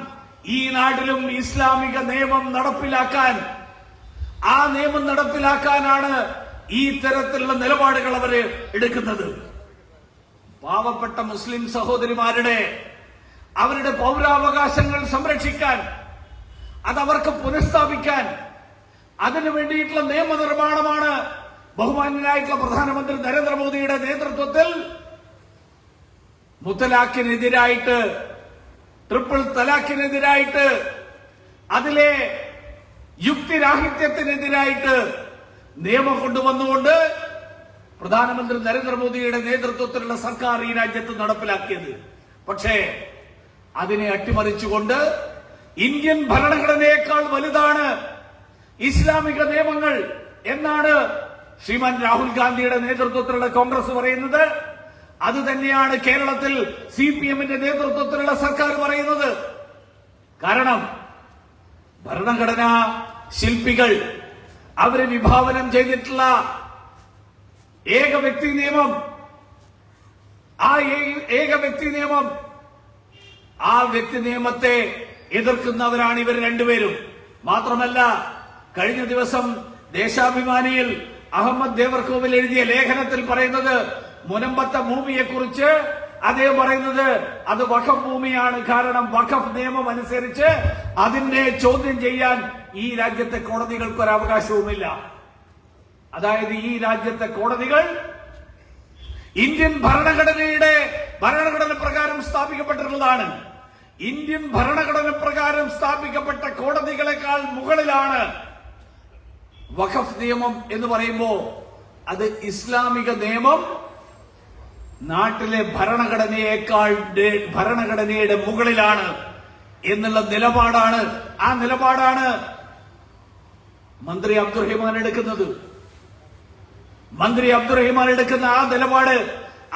ഈ നാട്ടിലും ഇസ്ലാമിക നിയമം നടപ്പിലാക്കാൻ, ആ നിയമം നടപ്പിലാക്കാനാണ് ഈ തരത്തിലുള്ള നിലപാടുകൾ അവര് എടുക്കുന്നത്. പാവപ്പെട്ട മുസ്ലിം സഹോദരിമാരുടെ, അവരുടെ പൗരാവകാശങ്ങൾ സംരക്ഷിക്കാൻ, അതവർക്ക് പുനഃസ്ഥാപിക്കാൻ, അതിനു വേണ്ടിയിട്ടുള്ള നിയമനിർമ്മാണമാണ് ബഹുമാന്യനായിട്ടുള്ള പ്രധാനമന്ത്രി നരേന്ദ്രമോദിയുടെ നേതൃത്വത്തിൽ മുത്തലാഖിനെതിരായിട്ട്, ട്രിപ്പിൾ തലാഖിനെതിരായിട്ട്, അതിലെ യുക്തിരാഹിത്യത്തിനെതിരായിട്ട് നിയമം കൊണ്ടുവന്നുകൊണ്ട് പ്രധാനമന്ത്രി നരേന്ദ്രമോദിയുടെ നേതൃത്വത്തിലുള്ള സർക്കാർ ഈ രാജ്യത്ത് നടപ്പിലാക്കിയത്. പക്ഷേ അതിനെ അട്ടിമറിച്ചുകൊണ്ട് ഇന്ത്യൻ ഭരണഘടനയേക്കാൾ വലുതാണ് ഇസ്ലാമിക നിയമങ്ങൾ എന്നാണ് ശ്രീമാൻ രാഹുൽ ഗാന്ധിയുടെ നേതൃത്വത്തിലുള്ള കോൺഗ്രസ് പറയുന്നത്. അത് തന്നെയാണ് കേരളത്തിൽ CPM-ന്റെ നേതൃത്വത്തിലുള്ള സർക്കാർ പറയുന്നത്. കാരണം ഭരണഘടനാ ശില്പികൾ അവര് വിഭാവനം ചെയ്തിട്ടുള്ള ഏക വ്യക്തി നിയമം, ആ ഏക വ്യക്തി നിയമം, ആ വ്യക്തി നിയമത്തെ എതിർക്കുന്നവരാണ് ഇവർ രണ്ടുപേരും. മാത്രമല്ല കഴിഞ്ഞ ദിവസം ദേശാഭിമാനിയിൽ അഹമ്മദ് ദേവർകോവിൽ എഴുതിയ ലേഖനത്തിൽ പറയുന്നത് മുനമ്പത്തെ ഭൂമിയെ കുറിച്ച് അദ്ദേഹം പറയുന്നത് അത് വഖഫ് ഭൂമിയാണ്. കാരണം വഖഫ് നിയമം അനുസരിച്ച് അതിനെ ചോദ്യം ചെയ്യാൻ ഈ രാജ്യത്തെ കോടതികൾക്ക് ഒരു അവകാശവുമില്ല. അതായത് ഈ രാജ്യത്തെ കോടതികൾ ഇന്ത്യൻ ഭരണഘടന പ്രകാരം സ്ഥാപിക്കപ്പെട്ടിട്ടുള്ളതാണ്. ഇന്ത്യൻ ഭരണഘടന പ്രകാരം സ്ഥാപിക്കപ്പെട്ട കോടതികളെക്കാൾ മുകളിലാണ് വഖഫ് നിയമം എന്ന് പറയുമ്പോൾ അത് ഇസ്ലാമിക നിയമം നാട്ടിലെ ഭരണഘടനയുടെ മുകളിലാണ് എന്നുള്ള നിലപാടാണ്. ആ നിലപാടാണ് മന്ത്രി അബ്ദുറഹിമാൻ എടുക്കുന്നത്. മന്ത്രി അബ്ദുറഹിമാൻ എടുക്കുന്ന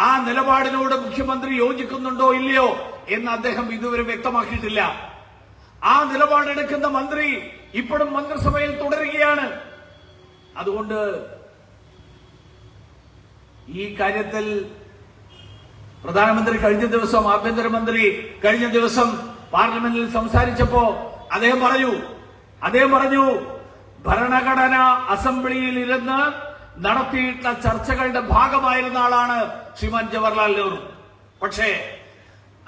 ആ നിലപാടിനോട് മുഖ്യമന്ത്രി യോജിക്കുന്നുണ്ടോ ഇല്ലയോ എന്ന് അദ്ദേഹം ഇതുവരെ വ്യക്തമാക്കിയിട്ടില്ല. ആ നിലപാടെടുക്കുന്ന മന്ത്രി ഇപ്പോഴും മന്ത്രിസഭയിൽ തുടരുകയാണ്. അതുകൊണ്ട് ഈ കാര്യത്തിൽ പ്രധാനമന്ത്രി ആഭ്യന്തരമന്ത്രി കഴിഞ്ഞ ദിവസം പാർലമെന്റിൽ സംസാരിച്ചപ്പോ അദ്ദേഹം പറഞ്ഞു ഭരണഘടനാ അസംബ്ലിയിൽ ഇരുന്ന് നടത്തിയിട്ടുള്ള ചർച്ചകളുടെ ഭാഗമായിരുന്ന ആളാണ് ശ്രീമാൻ ജവഹർലാൽ നെഹ്റു. പക്ഷേ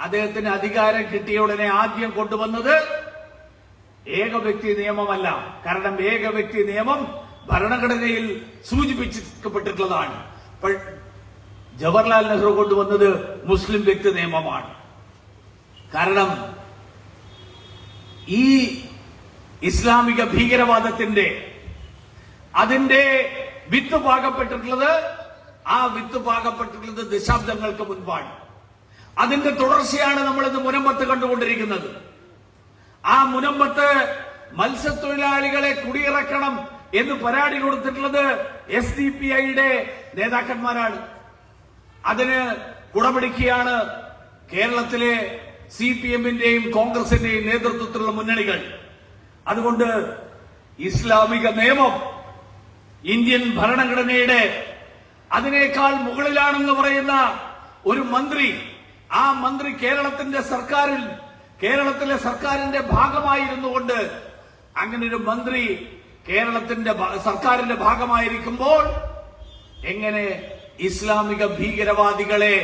അദ്ദേഹത്തിന് അധികാരം കിട്ടിയ ഉടനെ ആദ്യം കൊണ്ടുവന്നത് ഏകവ്യക്തി നിയമമല്ല. കാരണം ഏകവ്യക്തി നിയമം ഭരണഘടനയിൽ സൂചിപ്പിക്കപ്പെട്ടിട്ടുള്ളതാണ്. ജവഹർലാൽ നെഹ്റു കൊണ്ടുവന്നത് മുസ്ലിം വ്യക്തി നിയമമാണ്. കാരണം ഈ ഇസ്ലാമിക ഭീകരവാദത്തിന്റെ അതിന്റെ വിത്ത് പാകപ്പെട്ടിട്ടുള്ളത് ദശാബ്ദങ്ങൾക്ക് മുൻപാണ്. അതിന്റെ തുടർച്ചയാണ് നമ്മളിന്ന് മുനമ്പത്ത് കണ്ടുകൊണ്ടിരിക്കുന്നത്. ആ മുനമ്പത്ത് മത്സ്യത്തൊഴിലാളികളെ കുടിയിറക്കണം എന്ന് പരാതി കൊടുത്തിട്ടുള്ളത് SDPIയുടെ നേതാക്കന്മാരാണ്. അതിന് കുടപിടിക്കുകയാണ് കേരളത്തിലെ CPMന്റെയും കോൺഗ്രസിന്റെയും നേതൃത്വത്തിലുള്ള മുന്നണികൾ. അതുകൊണ്ട് ഇസ്ലാമിക നിയമം ഇന്ത്യൻ ഭരണഘടനയുടെ അതിനേക്കാൾ മുകളിലാണെന്ന് പറയുന്ന ഒരു മന്ത്രി, ആ മന്ത്രി കേരളത്തിലെ സർക്കാരിന്റെ ഭാഗമായിരുന്നുകൊണ്ട് അങ്ങനെ ഒരു മന്ത്രി കേരളത്തിന്റെ സർക്കാരിന്റെ ഭാഗമായിരിക്കുമ്പോൾ എങ്ങനെ ഇസ്ലാമിക ഭീകരവാദികളെ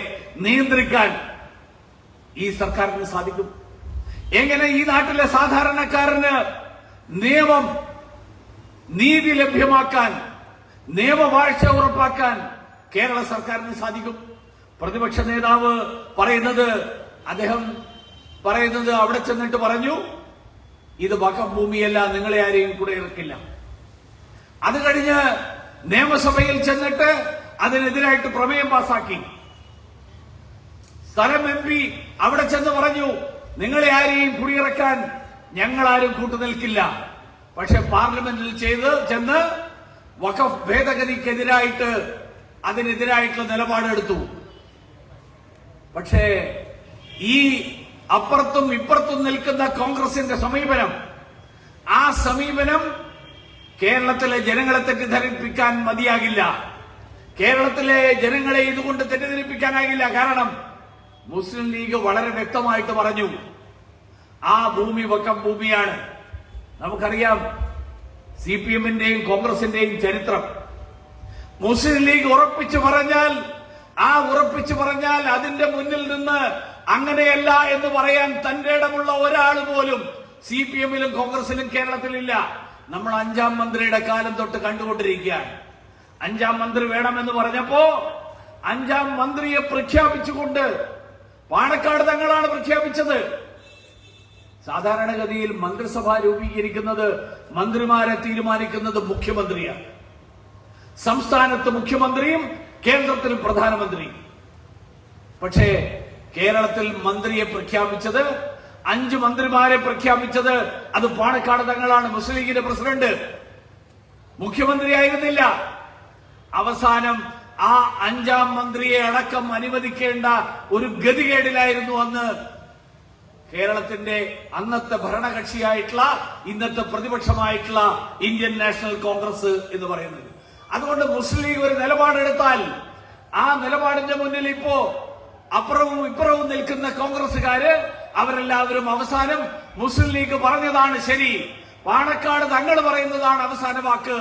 നിയന്ത്രിക്കാൻ ഈ സർക്കാരിന് സാധിക്കും? എങ്ങനെ ഈ നാട്ടിലെ സാധാരണക്കാരന് നീതി ലഭ്യമാക്കാൻ, നിയമവാഴ്ച ഉറപ്പാക്കാൻ കേരള സർക്കാരിന് സാധിക്കും? പ്രതിപക്ഷ നേതാവ് അദ്ദേഹം പറയുന്നത് അവിടെ ചെന്നിട്ട് പറഞ്ഞു, ഇത് വഖഫ് ഭൂമിയല്ല, നിങ്ങളെ ആരെയും കൂടെ ഇറക്കില്ല. അത് കഴിഞ്ഞ് നിയമസഭയിൽ ചെന്നിട്ട് അതിനെതിരായിട്ട് പ്രമേയം പാസാക്കി. സ്ഥലം MP അവിടെ ചെന്ന് പറഞ്ഞു, നിങ്ങളെ ആരെയും കുടിയിറക്കാൻ ഞങ്ങളാരും കൂട്ടുനിൽക്കില്ല. പക്ഷെ പാർലമെന്റിൽ ചെന്ന് വഖഫ് ഭേദഗതിക്കെതിരായിട്ട് അതിനെതിരായിട്ടുള്ള നിലപാടെടുത്തു. പക്ഷേ ഈ അപ്പുറത്തും ഇപ്പുറത്തും നിൽക്കുന്ന കോൺഗ്രസിന്റെ സമീപനം കേരളത്തിലെ ജനങ്ങളെ തെറ്റിദ്ധരിപ്പിക്കാൻ മതിയാകില്ല. കേരളത്തിലെ ജനങ്ങളെ ഇതുകൊണ്ട് തെറ്റിദ്ധരിപ്പിക്കാനാകില്ല. കാരണം മുസ്ലിം ലീഗ് വളരെ വ്യക്തമായിട്ട് പറഞ്ഞു, ആ ഭൂമി വഖഫ് ഭൂമിയാണ്. നമുക്കറിയാം CPMന്റെയും കോൺഗ്രസിന്റെയും ചരിത്രം. മുസ്ലിം ലീഗ് ഉറപ്പിച്ചു പറഞ്ഞാൽ അതിന്റെ മുന്നിൽ നിന്ന് അങ്ങനെയല്ല എന്ന് പറയാൻ തന്റെ ഇടമുള്ള ഒരാൾ പോലും CPMലും കോൺഗ്രസിലും കേരളത്തിലില്ല. നമ്മൾ 5ാം മന്ത്രിയുടെ കാലം തൊട്ട് കണ്ടുകൊണ്ടിരിക്കുകയാണ്. 5ാം മന്ത്രി വേണമെന്ന് പറഞ്ഞപ്പോ 5ാം മന്ത്രിയെ പ്രഖ്യാപിച്ചുകൊണ്ട് പാണക്കാട് തങ്ങളാണ് പ്രഖ്യാപിച്ചത്. സാധാരണഗതിയിൽ മന്ത്രിസഭ രൂപീകരിക്കുന്നത്, മന്ത്രിമാരെ തീരുമാനിക്കുന്നത് മുഖ്യമന്ത്രിയാണ്. സംസ്ഥാനത്ത് മുഖ്യമന്ത്രിയും കേന്ദ്രത്തിൽ പ്രധാനമന്ത്രിയും. പക്ഷേ കേരളത്തിൽ മന്ത്രിയെ പ്രഖ്യാപിച്ചത്, 5 മന്ത്രിമാരെ പ്രഖ്യാപിച്ചത് അത് പാണക്കാട് തങ്ങളാണ്. മുസ്ലിം ലീഗിന്റെ പ്രസിഡന്റ് മുഖ്യമന്ത്രിയായിരുന്നില്ല. അവസാനം ആ 5ാം മന്ത്രിയെ അടക്കം അനുവദിക്കേണ്ട ഒരു ഗതികേടിലായിരുന്നു അന്ന് കേരളത്തിന്റെ അന്നത്തെ ഭരണകക്ഷിയായിട്ടുള്ള, ഇന്നത്തെ പ്രതിപക്ഷമായിട്ടുള്ള ഇന്ത്യൻ നാഷണൽ കോൺഗ്രസ് എന്ന് പറയുന്നത്. അതുകൊണ്ട് മുസ്ലിം ലീഗ് ഒരു നിലപാടെടുത്താൽ ആ നിലപാടിന്റെ മുന്നിൽ ഇപ്പോ അപ്പുറവും ഇപ്പുറവും നിൽക്കുന്ന കോൺഗ്രസുകാര് അവരെല്ലാവരും അവസാനം മുസ്ലിം ലീഗ് പറഞ്ഞതാണ് ശരി, പാണക്കാട് തങ്ങൾ പറയുന്നതാണ് അവസാന വാക്ക്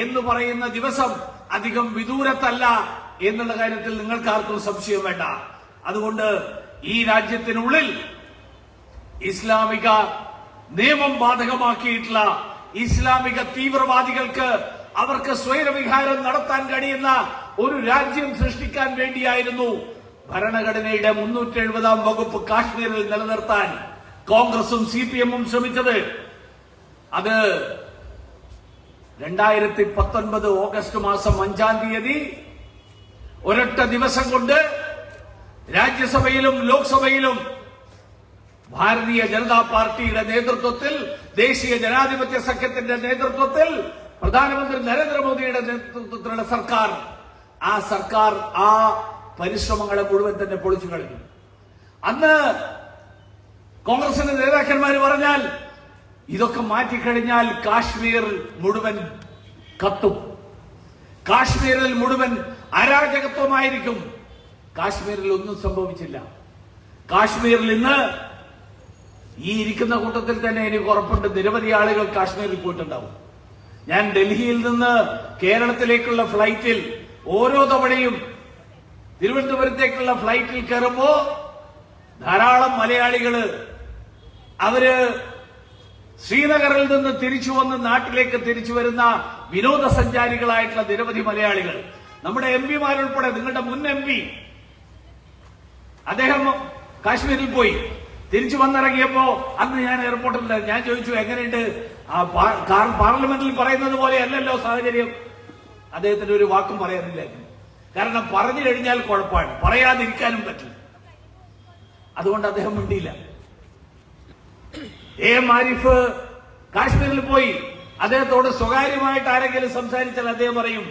എന്ന് പറയുന്ന ദിവസം അധികം വിദൂരത്തല്ല എന്നുള്ള കാര്യത്തിൽ നിങ്ങൾക്ക് ആർക്കും സംശയം വേണ്ട. അതുകൊണ്ട് ഈ രാജ്യത്തിനുള്ളിൽ ഇസ്ലാമിക നിയമം ബാധകമാക്കിയിട്ടുള്ള ഇസ്ലാമിക തീവ്രവാദികൾക്ക് അവർക്ക് സ്വൈരവിഹാരം നടത്താൻ കഴിയുന്ന ഒരു രാജ്യം സൃഷ്ടിക്കാൻ വേണ്ടിയായിരുന്നു ഭരണഘടനയുടെ 370 വകുപ്പ് കാശ്മീരിൽ നിലനിർത്താൻ കോൺഗ്രസും CPM-ഉം ശ്രമിച്ചത്. അത് 2019 ഓഗസ്റ്റ് മാസം 5-ാം തീയതി ഒരൊറ്റ ദിവസം കൊണ്ട് രാജ്യസഭയിലും ലോക്സഭയിലും ഭാരതീയ ജനതാ പാർട്ടിയുടെ നേതൃത്വത്തിൽ, ദേശീയ ജനാധിപത്യ സഖ്യത്തിന്റെ നേതൃത്വത്തിൽ, പ്രധാനമന്ത്രി നരേന്ദ്രമോദിയുടെ നേതൃത്വത്തിലുള്ള സർക്കാർ ആ പരിശ്രമങ്ങളെ മുഴുവൻ തന്നെ പൊളിച്ചു കളഞ്ഞു. അന്ന് കോൺഗ്രസിന്റെ നേതാക്കന്മാർ പറഞ്ഞാൽ ഇതൊക്കെ മാറ്റിക്കഴിഞ്ഞാൽ കാശ്മീർ മുഴുവൻ കത്തും, കാശ്മീരിൽ മുഴുവൻ അരാജകത്വമായിരിക്കും. കാശ്മീരിൽ ഒന്നും സംഭവിച്ചില്ല. കാശ്മീരിൽ ഇന്ന് ഈ ഇരിക്കുന്ന കൂട്ടത്തിൽ തന്നെ എനിക്ക് ഉറപ്പുണ്ട് നിരവധി ആളുകൾ കാശ്മീരിൽ പോയിട്ടുണ്ടാവും. ഞാൻ ഡൽഹിയിൽ നിന്ന് കേരളത്തിലേക്കുള്ള ഫ്ലൈറ്റിൽ ഓരോ തവണയും തിരുവനന്തപുരത്തേക്കുള്ള ഫ്ലൈറ്റിൽ കയറുമ്പോ ധാരാളം മലയാളികള് അവര് ശ്രീനഗറിൽ നിന്ന് തിരിച്ചു വന്ന് നാട്ടിലേക്ക് തിരിച്ചു വരുന്ന വിനോദസഞ്ചാരികളായിട്ടുള്ള നിരവധി മലയാളികൾ, നമ്മുടെ MP-മാരുൾപ്പെടെ, നിങ്ങളുടെ മുൻ MP അദ്ദേഹം കാശ്മീരിൽ പോയി തിരിച്ചു വന്നിറങ്ങിയപ്പോ അന്ന് ഞാൻ എയർപോർട്ടിലുണ്ടായിരുന്നു. ഞാൻ ചോദിച്ചു, എങ്ങനെയുണ്ട് പാർലമെന്റിൽ പറയുന്നത് പോലെ അല്ലല്ലോ സാഹചര്യം. അദ്ദേഹത്തിന് ഒരു വാക്കും പറയാനില്ലായിരുന്നു. കാരണം പറഞ്ഞു കഴിഞ്ഞാൽ കുഴപ്പമാണ്, പറയാതിരിക്കാനും പറ്റില്ല. അതുകൊണ്ട് അദ്ദേഹം മിണ്ടിയില്ല. AM ആരിഫ് കാശ്മീരിൽ പോയി അദ്ദേഹത്തോട് സ്വകാര്യമായിട്ട് ആരെങ്കിലും സംസാരിച്ചാൽ അദ്ദേഹം പറയും,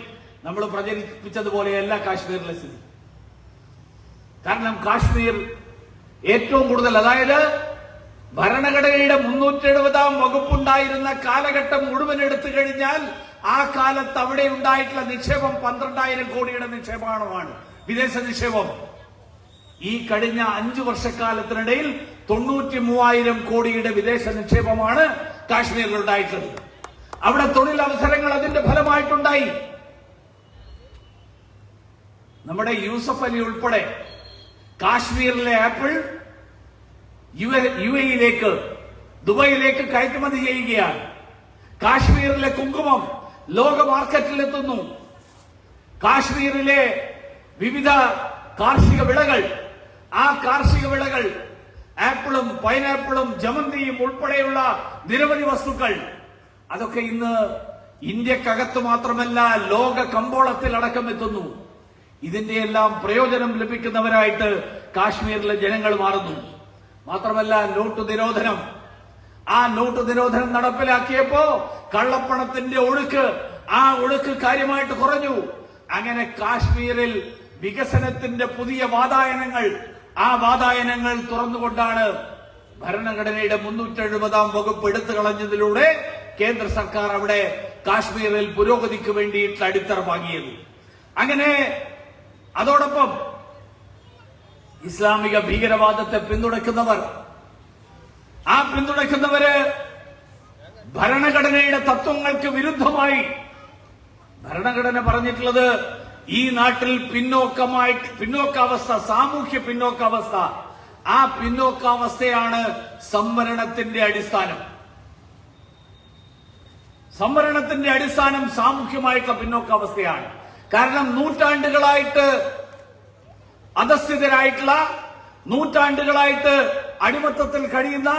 നമ്മൾ പ്രചരിപ്പിച്ചതുപോലെയല്ല കാശ്മീരിലെ സ്ഥിതി. കാരണം കാശ്മീർ ഏറ്റവും കൂടുതൽ, അതായത് ഭരണഘടനയുടെ 370 വകുപ്പുണ്ടായിരുന്ന കാലഘട്ടം മുഴുവൻ എടുത്തു കഴിഞ്ഞാൽ ആ കാലത്ത് അവിടെ ഉണ്ടായിട്ടുള്ള നിക്ഷേപം 12,000 കോടിയുടെ നിക്ഷേപമാണ്, വിദേശ നിക്ഷേപം. ഈ കഴിഞ്ഞ 5 വർഷക്കാലത്തിനിടയിൽ 93,000 കോടിയുടെ വിദേശ നിക്ഷേപമാണ് കാശ്മീരിൽ ഉണ്ടായിട്ടുള്ളത്. അവിടെ തൊഴിലവസരങ്ങൾ അതിന്റെ ഫലമായിട്ടുണ്ടായി. നമ്മുടെ യൂസഫ് അലി ഉൾപ്പെടെ കാശ്മീരിലെ ആപ്പിൾ UAE-യിലേക്ക്, ദുബായിലേക്ക് കയറ്റുമതി ചെയ്യുകയാണ്. കാശ്മീരിലെ കുങ്കുമം ലോക മാർക്കറ്റിലെത്തുന്നു. കാശ്മീരിലെ വിവിധ കാർഷിക വിളകൾ, ആ കാർഷിക വിളകൾ ആപ്പിളും പൈനാപ്പിളും ജമന്തിയും ഉൾപ്പെടെയുള്ള നിരവധി വസ്തുക്കൾ, അതൊക്കെ ഇന്ന് ഇന്ത്യക്കകത്ത് മാത്രമല്ല ലോക കമ്പോളത്തിൽ അടക്കം എത്തുന്നു. ഇതിന്റെ എല്ലാം പ്രയോജനം ലഭിക്കുന്നവരായിട്ട് കാശ്മീരിലെ ജനങ്ങൾ മാറുന്നു. മാത്രമല്ല നോട്ട് നിരോധനം, ആ നോട്ട് നിരോധനം നടപ്പിലാക്കിയപ്പോ കള്ളപ്പണത്തിന്റെ ഒഴുക്ക്, ആ ഒഴുക്ക് കാര്യമായിട്ട് കുറഞ്ഞു. അങ്ങനെ കാശ്മീരിൽ വികസനത്തിന്റെ പുതിയ വാതായനങ്ങൾ, ആ വാതായനങ്ങൾ തുറന്നുകൊണ്ടാണ് ഭരണഘടനയുടെ 370 വകുപ്പ് എടുത്തു കളഞ്ഞതിലൂടെ കേന്ദ്ര സർക്കാർ അവിടെ കാശ്മീരിൽ പുരോഗതിക്ക് വേണ്ടിയിട്ട് അടിത്തറ പാകിയത്. അങ്ങനെ അതോടൊപ്പം ഇസ്ലാമിക ഭീകരവാദത്തെ പിന്തുണയ്ക്കുന്നവർ, ആ പിന്തുണയ്ക്കുന്നവര് ഭരണഘടനയുടെ തത്വങ്ങൾക്ക് വിരുദ്ധമായി, ഭരണഘടന പറഞ്ഞിട്ടുള്ളത് ഈ നാട്ടിൽ പിന്നോക്കാവസ്ഥ, സാമൂഹ്യ പിന്നോക്കാവസ്ഥ, ആ പിന്നോക്കാവസ്ഥയാണ് സംവരണത്തിന്റെ അടിസ്ഥാനം. സംവരണത്തിന്റെ അടിസ്ഥാനം സാമൂഹ്യമായിട്ടുള്ള പിന്നോക്കാവസ്ഥയാണ്. കാരണം നൂറ്റാണ്ടുകളായിട്ട് അധസ്ഥിതരായിട്ടുള്ള, നൂറ്റാണ്ടുകളായിട്ട് അടിമത്തത്തിൽ കഴിയുന്ന,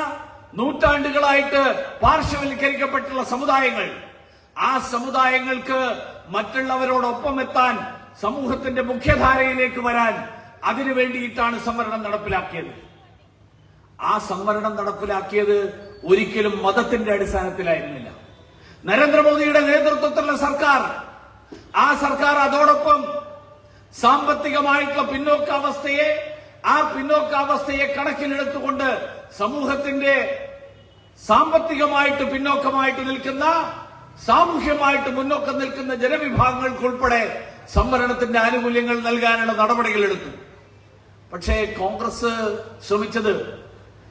നൂറ്റാണ്ടുകളായിട്ട് പാർശ്വവൽക്കരിക്കപ്പെട്ടുള്ള സമുദായങ്ങൾ, ആ സമുദായങ്ങൾക്ക് മറ്റുള്ളവരോടൊപ്പം എത്താൻ, സമൂഹത്തിന്റെ മുഖ്യധാരയിലേക്ക് വരാൻ, അതിനു വേണ്ടിയിട്ടാണ് സംവരണം നടപ്പിലാക്കിയത്. ആ സംവരണം നടപ്പിലാക്കിയത് ഒരിക്കലും മതത്തിന്റെ അടിസ്ഥാനത്തിലായിരുന്നില്ല. നരേന്ദ്രമോദിയുടെ നേതൃത്വത്തിലുള്ള സർക്കാർ, ആ സർക്കാർ അതോടൊപ്പം സാമ്പത്തികമായിട്ടുള്ള പിന്നോക്കാവസ്ഥയെ, ആ പിന്നോക്കാവസ്ഥയെ കണക്കിലെടുത്തുകൊണ്ട് സമൂഹത്തിന്റെ സാമ്പത്തികമായിട്ട് പിന്നോക്കമായിട്ട് നിൽക്കുന്ന, സാമൂഹ്യമായിട്ട് മുന്നോക്കം നിൽക്കുന്ന ജനവിഭാഗങ്ങൾക്കുൾപ്പെടെ സംവരണത്തിന്റെ ആനുകൂല്യങ്ങൾ നൽകാനുള്ള നടപടികൾ എടുത്തു. പക്ഷേ കോൺഗ്രസ് ശ്രമിച്ചത്,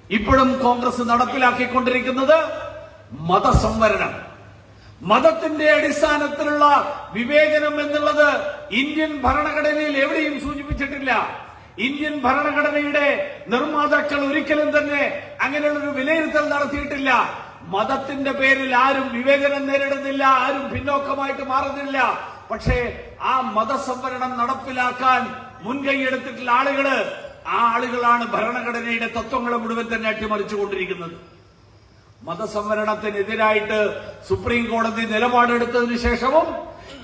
ഇപ്പോഴും കോൺഗ്രസ് നടപ്പിലാക്കിക്കൊണ്ടിരിക്കുന്നത് മതസംവരണം. മതത്തിന്റെ അടിസ്ഥാനത്തിലുള്ള വിവേചനം എന്നുള്ളത് ഇന്ത്യൻ ഭരണഘടനയിൽ എവിടെയും സൂചിപ്പിച്ചിട്ടില്ല. ഇന്ത്യൻ ഭരണഘടനയുടെ നിർമ്മാതാക്കൾ ഒരിക്കലും തന്നെ അങ്ങനെയുള്ളൊരു വിലയിരുത്തൽ നടത്തിയിട്ടില്ല. മതത്തിന്റെ പേരിൽ ആരും വിവേചനം നേരിടുന്നില്ല, ആരും പിന്നോക്കമായിട്ട് മാറുന്നില്ല. പക്ഷേ ആ മതസംവരണം നടപ്പിലാക്കാൻ മുൻകൈയെടുത്തിട്ടുള്ള ആ ആളുകളാണ് ഭരണഘടനയുടെ തത്വങ്ങളെ മുഴുവൻ തന്നെ അട്ടിമറിച്ചുകൊണ്ടിരിക്കുന്നത്. മതസംവരണത്തിനെതിരായിട്ട് സുപ്രീം കോടതി നിലപാടെടുത്തതിനു ശേഷവും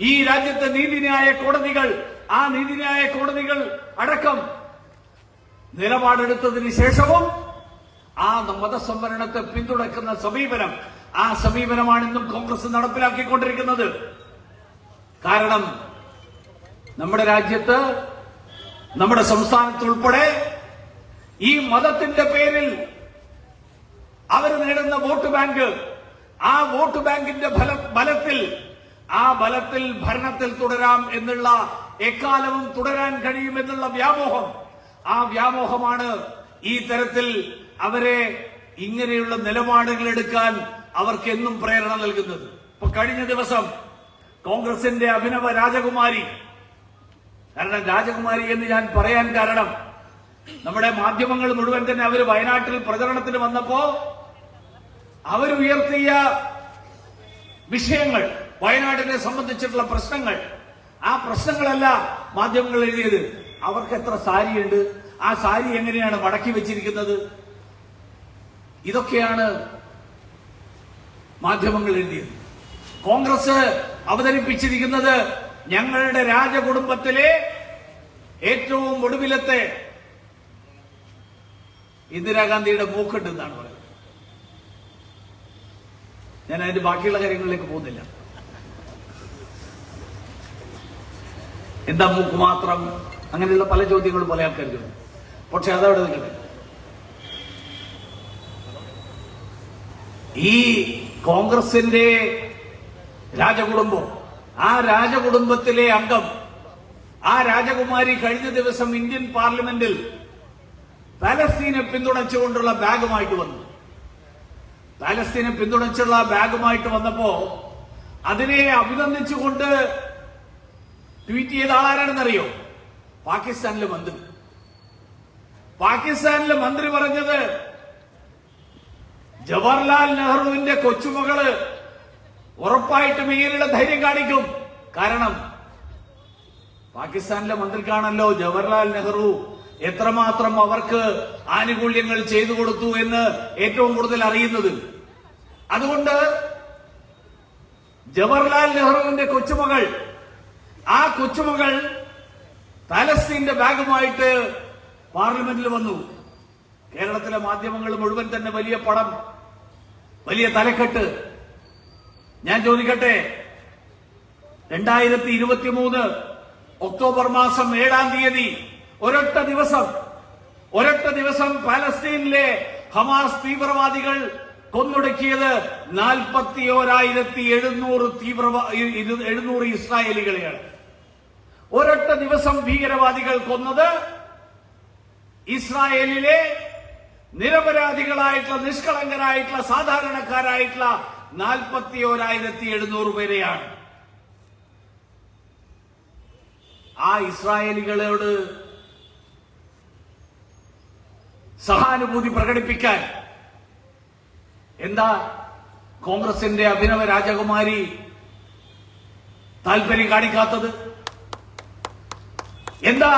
ഈ രാജ്യത്തെ നീതിന്യായ കോടതികൾ അടക്കം നിലപാടെടുത്തതിന് ശേഷവും ആ മതസംവരണത്തെ പിന്തുണയ്ക്കുന്ന ആ സമീപനമാണ് ഇന്നും കോൺഗ്രസ് നടപ്പിലാക്കിക്കൊണ്ടിരിക്കുന്നത്. കാരണം നമ്മുടെ രാജ്യത്ത്, നമ്മുടെ സംസ്ഥാനത്തുൾപ്പെടെ ഈ മതത്തിന്റെ പേരിൽ അവർ നേടുന്ന വോട്ട് ബാങ്ക്, ആ വോട്ട് ബാങ്കിന്റെ ബലത്തിൽ ഭരണത്തിൽ തുടരാം എന്നുള്ള, എക്കാലവും തുടരാൻ കഴിയുമെന്നുള്ള ആ വ്യാമോഹമാണ് ഈ തരത്തിൽ അവരെ ഇങ്ങനെയുള്ള നിലപാടുകൾ എടുക്കാൻ അവർക്ക് എന്നും പ്രേരണ നൽകുന്നത്. ഇപ്പൊ കഴിഞ്ഞ ദിവസം കോൺഗ്രസിന്റെ അഭിനവ രാജകുമാരി, കാരണം രാജകുമാരി എന്ന് ഞാൻ പറയാൻ കാരണം നമ്മുടെ മാധ്യമങ്ങൾ മുഴുവൻ തന്നെ അവർ വയനാട്ടിൽ പ്രചരണത്തിന് വന്നപ്പോ അവരുയർത്തിയ വിഷയങ്ങൾ, വയനാടിനെ സംബന്ധിച്ചിട്ടുള്ള പ്രശ്നങ്ങൾ, ആ പ്രശ്നങ്ങളല്ല മാധ്യമങ്ങൾ എഴുതിയത്. അവർക്ക് എത്ര സാരിയുണ്ട്, ആ സാരി എങ്ങനെയാണ് മടക്കി വെച്ചിരിക്കുന്നത്, ഇതൊക്കെയാണ് മാധ്യമങ്ങൾ എഴുതിയത്. കോൺഗ്രസ് അവതരിപ്പിച്ചിരിക്കുന്നത് ഞങ്ങളുടെ രാജകുടുംബത്തിലെ ഏറ്റവും ഒടുവിലത്തെ ഇന്ദിരാഗാന്ധിയുടെ മൂക്കുണ്ടെന്നാണ് പറയുന്നത്. ഞാൻ അതിന്റെ ബാക്കിയുള്ള കാര്യങ്ങളിലേക്ക് പോകുന്നില്ല. എന്താ മൂക്ക് മാത്രം, അങ്ങനെയുള്ള പല ചോദ്യങ്ങളും പല ആൾക്കാർ ചോദിക്കും. പക്ഷെ അതവിടെ നിൽക്കട്ടെ. ഈ കോൺഗ്രസിന്റെ രാജകുടുംബം, ആ രാജകുടുംബത്തിലെ അംഗം, ആ രാജകുമാരി കഴിഞ്ഞ ദിവസം ഇന്ത്യൻ പാർലമെന്റിൽ പാലസ്തീനെ പിന്തുണച്ചുകൊണ്ടുള്ള ബാഗുമായിട്ട് വന്നു. പാലസ്തീനെ പിന്തുണച്ചുള്ള ബാഗുമായിട്ട് വന്നപ്പോ അതിനെ അഭിനന്ദിച്ചുകൊണ്ട് ട്വീറ്റ് ചെയ്ത ആളാരാണെന്നറിയോ? പാകിസ്ഥാനിലെ മന്ത്രി. പാകിസ്ഥാനിലെ മന്ത്രി പറഞ്ഞത് ജവഹർലാൽ നെഹ്റുവിന്റെ കൊച്ചുമകള് ഉറപ്പായിട്ടും ഇങ്ങനെയുള്ള ധൈര്യം കാണിക്കും. കാരണം പാകിസ്ഥാനിലെ മന്ത്രിക്കാണല്ലോ ജവഹർലാൽ നെഹ്റു എത്രമാത്രം അവർക്ക് ആനുകൂല്യങ്ങൾ ചെയ്തു കൊടുത്തു എന്ന് ഏറ്റവും കൂടുതൽ അറിയുന്നത്. അതുകൊണ്ട് ജവഹർലാൽ നെഹ്റുവിന്റെ കൊച്ചുമകൾ, ആ കൊച്ചുമകൾ പാലസ്തീന്റെ ബാഗുമായിട്ട് പാർലമെന്റിൽ വന്നു. കേരളത്തിലെ മാധ്യമങ്ങൾ മുഴുവൻ തന്നെ വലിയ പടം, വലിയ തലക്കെട്ട്. ഞാൻ ചോദിക്കട്ടെ, 2023 ഒക്ടോബർ മാസം 7-ാം തീയതി ഒരൊറ്റ ദിവസം പാലസ്തീനിലെ ഹമാസ് തീവ്രവാദികൾ കൊന്നൊടുക്കിയത് 41,700 ഇസ്രായേലികളെയാണ്. ഒരൊറ്റ ദിവസം ഭീകരവാദികൾ കൊന്നത് ഇസ്രായേലിലെ നിരപരാധികളായിട്ടുള്ള, നിഷ്കളങ്കരായിട്ടുള്ള, സാധാരണക്കാരായിട്ടുള്ള 41,700 പേരെയാണ്. ആ ഇസ്രായേലികളോട് സഹാനുഭൂതി പ്രകടിപ്പിക്കാൻ എന്താ കോൺഗ്രസിന്റെ അഭിനവ രാജകുമാരി താല്പര്യം കാണിക്കാത്തത്? എന്താ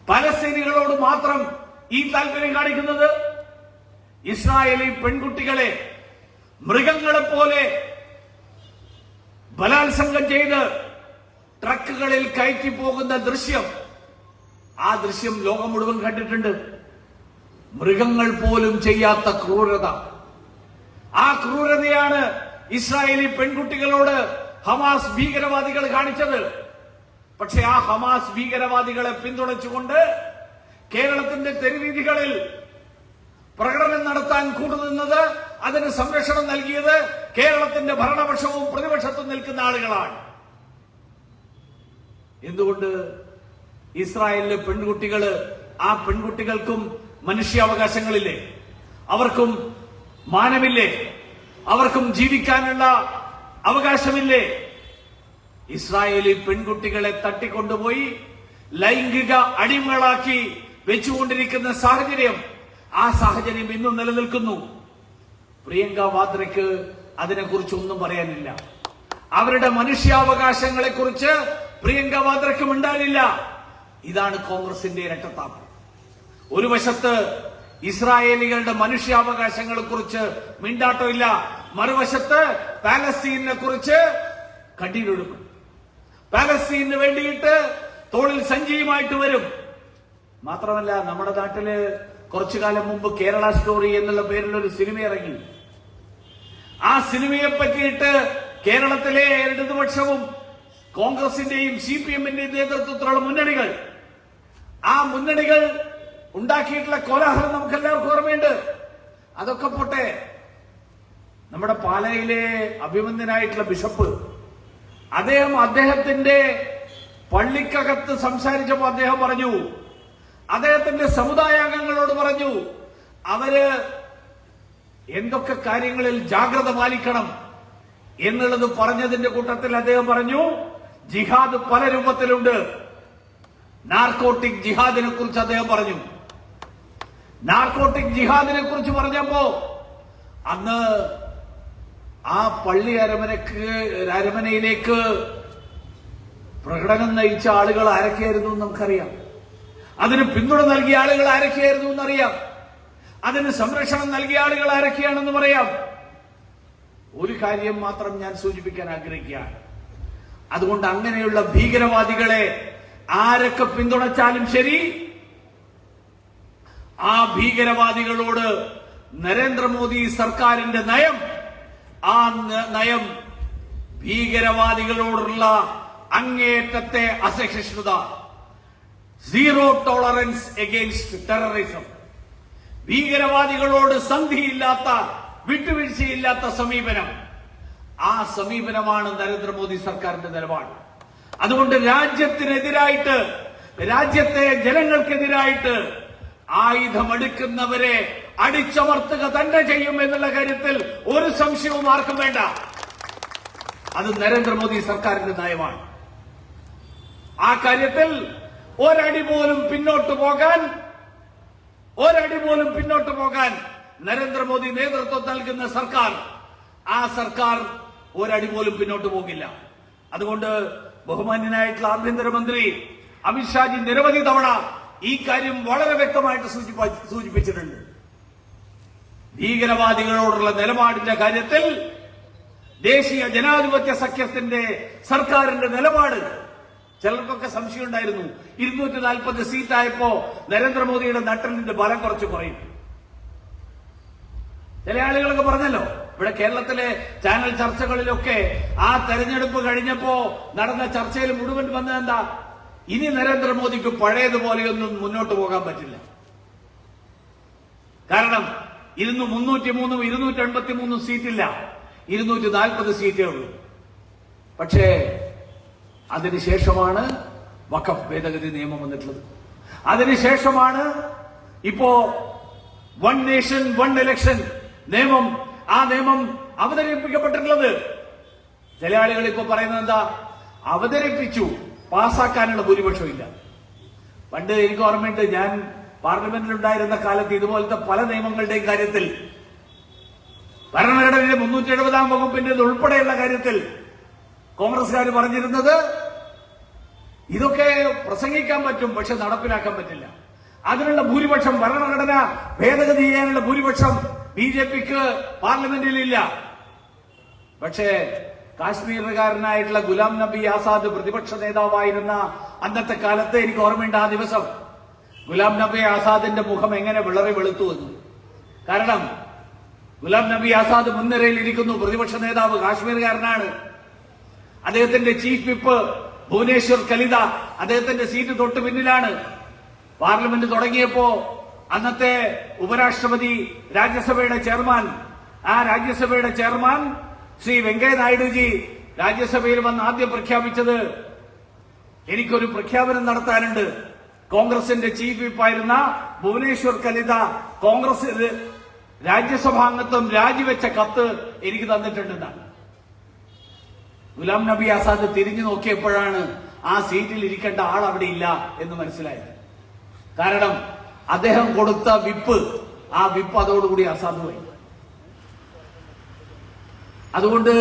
പലസ്തീനികളോട് മാത്രം ഈ താല്പര്യം കാണിക്കുന്നത്? ഇസ്രായേലി പെൺകുട്ടികളെ മൃഗങ്ങളെപ്പോലെ ബലാത്സംഗം ചെയ്ത് ട്രക്കുകളിൽ കയറ്റി പോകുന്ന ദൃശ്യം, ആ ദൃശ്യം ലോകം മുഴുവൻ കണ്ടിട്ടുണ്ട്. മൃഗങ്ങൾ പോലും ചെയ്യാത്ത ക്രൂരത, ആ ക്രൂരതയാണ് ഇസ്രായേലി പെൺകുട്ടികളോട് ഹമാസ് ഭീകരവാദികൾ കാണിച്ചത്. പക്ഷെ ആ ഹമാസ് ഭീകരവാദികളെ പിന്തുണച്ചുകൊണ്ട് കേരളത്തിന്റെ തെരുവീഥികളിൽ പ്രകടനം നടത്താൻ കൂടുനിന്നത്, അതിന് സംരക്ഷണം നൽകിയത് കേരളത്തിന്റെ ഭരണപക്ഷവും പ്രതിപക്ഷത്തും നിൽക്കുന്ന ആളുകളാണ്. എന്തുകൊണ്ട്? ഇസ്രായേലിലെ പെൺകുട്ടികള്, ആ പെൺകുട്ടികൾക്കും മനുഷ്യാവകാശങ്ങളില്ലേ? അവർക്കും മാനമില്ലേ? അവർക്കും ജീവിക്കാനുള്ള അവകാശമില്ലേ? ഇസ്രായേലി പെൺകുട്ടികളെ തട്ടിക്കൊണ്ടുപോയി ലൈംഗിക അടിമകളാക്കി വെച്ചുകൊണ്ടിരിക്കുന്ന സാഹചര്യം, ആ സാഹചര്യം ഇന്നും നിലനിൽക്കുന്നു. പ്രിയങ്ക വാദ്രയ്ക്ക് അതിനെക്കുറിച്ച് ഒന്നും പറയാനില്ല. അവരുടെ മനുഷ്യാവകാശങ്ങളെ കുറിച്ച് പ്രിയങ്ക വാദ്രയ്ക്ക് മിണ്ടാനില്ല. ഇതാണ് കോൺഗ്രസിന്റെ ഇരട്ടത്താപ്പ്. ഒരു വശത്ത് ഇസ്രായേലികളുടെ മനുഷ്യാവകാശങ്ങളെ കുറിച്ച് മിണ്ടാട്ടമില്ല, മറുവശത്ത് പാലസ്തീനെ കുറിച്ച് കണ്ണീരൊഴുക്കും. പാലസ്തീനു വേണ്ടിയിട്ട് തോളിൽ സഞ്ചിയുമായിട്ട് വരും. മാത്രമല്ല, നമ്മുടെ നാട്ടില് കുറച്ചു കാലം മുമ്പ് കേരള സ്റ്റോറി എന്നുള്ള പേരിൽ ഒരു സിനിമ ഇറങ്ങി. ആ സിനിമയെ പറ്റിയിട്ട് കേരളത്തിലെ ഇടതുപക്ഷവും കോൺഗ്രസിന്റെയും CPM-ന്റെയും നേതൃത്വത്തിലുള്ള മുന്നണികൾ, ആ മുന്നണികൾ ഉണ്ടാക്കിയിട്ടുള്ള കോലാഹലം നമുക്ക് എല്ലാവർക്കും ഓർമ്മയുണ്ട്. അതൊക്കെ പോട്ടെ, നമ്മുടെ പാലായിലെ അഭിമന്യനായിട്ടുള്ള ബിഷപ്പ്, അദ്ദേഹത്തിന്റെ പള്ളിക്കകത്ത് സംസാരിച്ചപ്പോൾ അദ്ദേഹം പറഞ്ഞു, അദ്ദേഹത്തിന്റെ സമുദായാംഗങ്ങളോട് പറഞ്ഞു, അവര് എന്തൊക്കെ കാര്യങ്ങളിൽ ജാഗ്രത പാലിക്കണം എന്നുള്ളത് പറഞ്ഞതിന്റെ കൂട്ടത്തിൽ അദ്ദേഹം പറഞ്ഞു, ജിഹാദ് പല രൂപത്തിലുണ്ട്. നാർക്കോട്ടിക് ജിഹാദിനെ കുറിച്ച് അദ്ദേഹം പറഞ്ഞു. നാർക്കോട്ടിക് ജിഹാദിനെ കുറിച്ച് പറഞ്ഞപ്പോ അന്ന് ആ പള്ളി അരമനയിലേക്ക് പ്രകടനം നയിച്ച ആളുകൾ ആരൊക്കെയായിരുന്നു നമുക്കറിയാം. അതിന് പിന്തുണ നൽകിയ ആളുകൾ ആരൊക്കെയായിരുന്നു എന്നറിയാം. അതിന് സംരക്ഷണം നൽകിയ ആളുകൾ ആരൊക്കെയാണെന്ന് പറയാം. ഒരു കാര്യം മാത്രം ഞാൻ സൂചിപ്പിക്കാൻ ആഗ്രഹിക്കുകയാണ്. അതുകൊണ്ട് അങ്ങനെയുള്ള ഭീകരവാദികളെ ആരൊക്കെ പിന്തുണച്ചാലും ശരി, ആ ഭീകരവാദികളോട് നരേന്ദ്രമോദി സർക്കാരിന്റെ നയം, ആ നയം ഭീകരവാദികളോടുള്ള അങ്ങേയറ്റത്തെ അസഹിഷ്ണുത, സീറോ ടോളറൻസ് എഗെയിൻസ്റ്റ് ടെററിസം, ഭീകരവാദികളോട് സന്ധിയില്ലാത്ത, വിട്ടുവീഴ്ചയില്ലാത്ത സമീപനം, ആ സമീപനമാണ് നരേന്ദ്രമോദി സർക്കാരിന്റെ നിലപാട്. അതുകൊണ്ട് രാജ്യത്തിനെതിരായിട്ട്, രാജ്യത്തെ ജനങ്ങൾക്കെതിരായിട്ട് ആയുധമെടുക്കുന്നവരെ അടിച്ചമർത്തുക തന്നെ ചെയ്യും എന്നുള്ള കാര്യത്തിൽ ഒരു സംശയവും ആർക്കും വേണ്ട. അത് നരേന്ദ്രമോദി സർക്കാരിന്റെ നയമാണ്. ആ കാര്യത്തിൽ ഒരടി പോലും പിന്നോട്ട് പോകാൻ നരേന്ദ്രമോദി നേതൃത്വം നൽകുന്ന സർക്കാർ, ആ സർക്കാർ ഒരടി പോലും പിന്നോട്ട് പോകില്ല. അതുകൊണ്ട് ബഹുമാന്യനായിട്ടുള്ള ആഭ്യന്തരമന്ത്രി അമിത്ഷാജി നിരവധി തവണ ഈ കാര്യം വളരെ വ്യക്തമായിട്ട് സൂചിപ്പിച്ചിട്ടുണ്ട്. ഭീകരവാദികളോടുള്ള നിലപാടിന്റെ കാര്യത്തിൽ ദേശീയ ജനാധിപത്യ സഖ്യത്തിന്റെ സർക്കാരിന്റെ നിലപാട്, ചിലർക്കൊക്കെ സംശയം ഉണ്ടായിരുന്നു, 240 സീറ്റായപ്പോ നരേന്ദ്രമോദിയുടെ നട്ടലിന്റെ ബലം കുറച്ച് കുറയും. ചില ആളുകളൊക്കെ പറഞ്ഞല്ലോ, ഇവിടെ കേരളത്തിലെ ചാനൽ ചർച്ചകളിലൊക്കെ ആ തെരഞ്ഞെടുപ്പ് കഴിഞ്ഞപ്പോ നടന്ന ചർച്ചയിൽ മുഴുവൻ വന്നതെന്താ, ഇനി നരേന്ദ്രമോദിക്ക് പഴയതുപോലെയൊന്നും മുന്നോട്ട് പോകാൻ പറ്റില്ല. കാരണം 303 283 സീറ്റില്ല, 240 സീറ്റേ ഉള്ളൂ. പക്ഷേ അതിനുശേഷമാണ് വഖഫ് ഭേദഗതി നിയമം വന്നിട്ടുള്ളത്. അതിനുശേഷമാണ് ഇപ്പോ വൺ നേഷൻ വൺ ഇലക്ഷൻ നിയമം, ആ നിയമം അവതരിപ്പിക്കപ്പെട്ടിട്ടുള്ളത്. ചില ആളുകൾ ഇപ്പൊ പറയുന്നത് എന്താ, അവതരിപ്പിച്ചു, പാസ്സാക്കാനുള്ള ഭൂരിപക്ഷം ഇല്ല. പണ്ട് എനിക്ക് ഓർമ്മയുണ്ട്, ഞാൻ പാർലമെന്റിലുണ്ടായിരുന്ന കാലത്ത് ഇതുപോലത്തെ പല നിയമങ്ങളുടെയും കാര്യത്തിൽ, ഭരണഘടനയിലെ 370-ാം വകുപ്പിന്റെ ഉൾപ്പെടെയുള്ള കാര്യത്തിൽ കോൺഗ്രസ്സുകാർ പറഞ്ഞിരുന്നത്, ഇതൊക്കെ പ്രസംഗിക്കാൻ പറ്റും, പക്ഷെ നടപ്പിലാക്കാൻ പറ്റില്ല. അതിനുള്ള ഭൂരിപക്ഷം, ഭരണഘടന ഭേദഗതി ചെയ്യാനുള്ള ഭൂരിപക്ഷം BJPക്ക് പാർലമെന്റിലില്ല. പക്ഷേ കാശ്മീരുകാരനായിട്ടുള്ള ഗുലാം നബി ആസാദ് പ്രതിപക്ഷ നേതാവായിരുന്ന അന്നത്തെ കാലത്ത് എനിക്ക് ഓർമ്മയുണ്ട്, ആ ദിവസം ഗുലാം നബി ആസാദിന്റെ മുഖം എങ്ങനെ വിളറി വെളുത്തു എന്ന്. കാരണം ഗുലാം നബി ആസാദ് മുൻനിരയിൽ ഇരിക്കുന്നു, പ്രതിപക്ഷ നേതാവ് കാശ്മീർകാരനാണ്. അദ്ദേഹത്തിന്റെ ചീഫ് വിപ്പ് ഭുവനേശ്വർ കലിത, അദ്ദേഹത്തിന്റെ സീറ്റ് തൊട്ട് പിന്നിലാണ്. പാർലമെന്റ് തുടങ്ങിയപ്പോ അന്നത്തെ ഉപരാഷ്ട്രപതി, രാജ്യസഭയുടെ ചെയർമാൻ, ആ രാജ്യസഭയുടെ ചെയർമാൻ ശ്രീ വെങ്കയ്യ നായിഡുജി രാജ്യസഭയിൽ വന്ന് ആദ്യം പ്രഖ്യാപിച്ചത്, എനിക്കൊരു പ്രഖ്യാപനം നടത്താനുണ്ട്. കോൺഗ്രസിന്റെ ചീഫ് വിപ്പായിരുന്ന ഭുവനേശ്വർ കലിത രാജ്യസഭാംഗത്വം രാജിവെച്ച കത്ത് എനിക്ക് തന്നിട്ടുണ്ടെന്നാണ്. ഗുലാം നബി ആസാദ് തിരിഞ്ഞു നോക്കിയപ്പോഴാണ് ആ സീറ്റിൽ ഇരിക്കേണ്ട ആൾ അവിടെ ഇല്ല എന്ന് മനസ്സിലായത്. കാരണം അദ്ദേഹം കൊടുത്ത വിപ്പ്, ആ വിപ്പ് അതോടുകൂടി അസാധുവായി. അതുകൊണ്ട്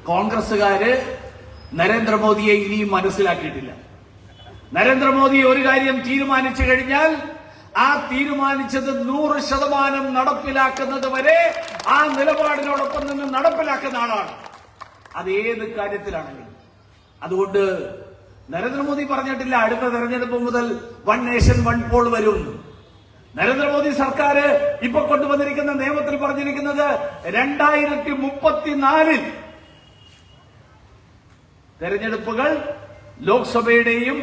കോൺഗ്രസുകാര് നരേന്ദ്രമോദിയെ ഇനിയും മനസ്സിലാക്കിയിട്ടില്ല. നരേന്ദ്രമോദി ഒരു കാര്യം തീരുമാനിച്ചു കഴിഞ്ഞാൽ ആ തീരുമാനിച്ചത് 100% നടപ്പിലാക്കുന്നത് വരെ ആ നിലപാടിനോടൊപ്പം നിന്ന് നടപ്പിലാക്കുന്ന ആളാണ്, അത് ഏത് കാര്യത്തിലാണെങ്കിലും. അതുകൊണ്ട് നരേന്ദ്രമോദി പറഞ്ഞിട്ടില്ല അടുത്ത തെരഞ്ഞെടുപ്പ് മുതൽ 1 നേഷൻ 1 പോൾ വരുമെന്ന്. നരേന്ദ്രമോദി സർക്കാർ ഇപ്പൊ കൊണ്ടുവന്നിരിക്കുന്ന നിയമത്തിൽ പറഞ്ഞിരിക്കുന്നത് 2034 തെരഞ്ഞെടുപ്പുകൾ, ലോക്സഭയുടെയും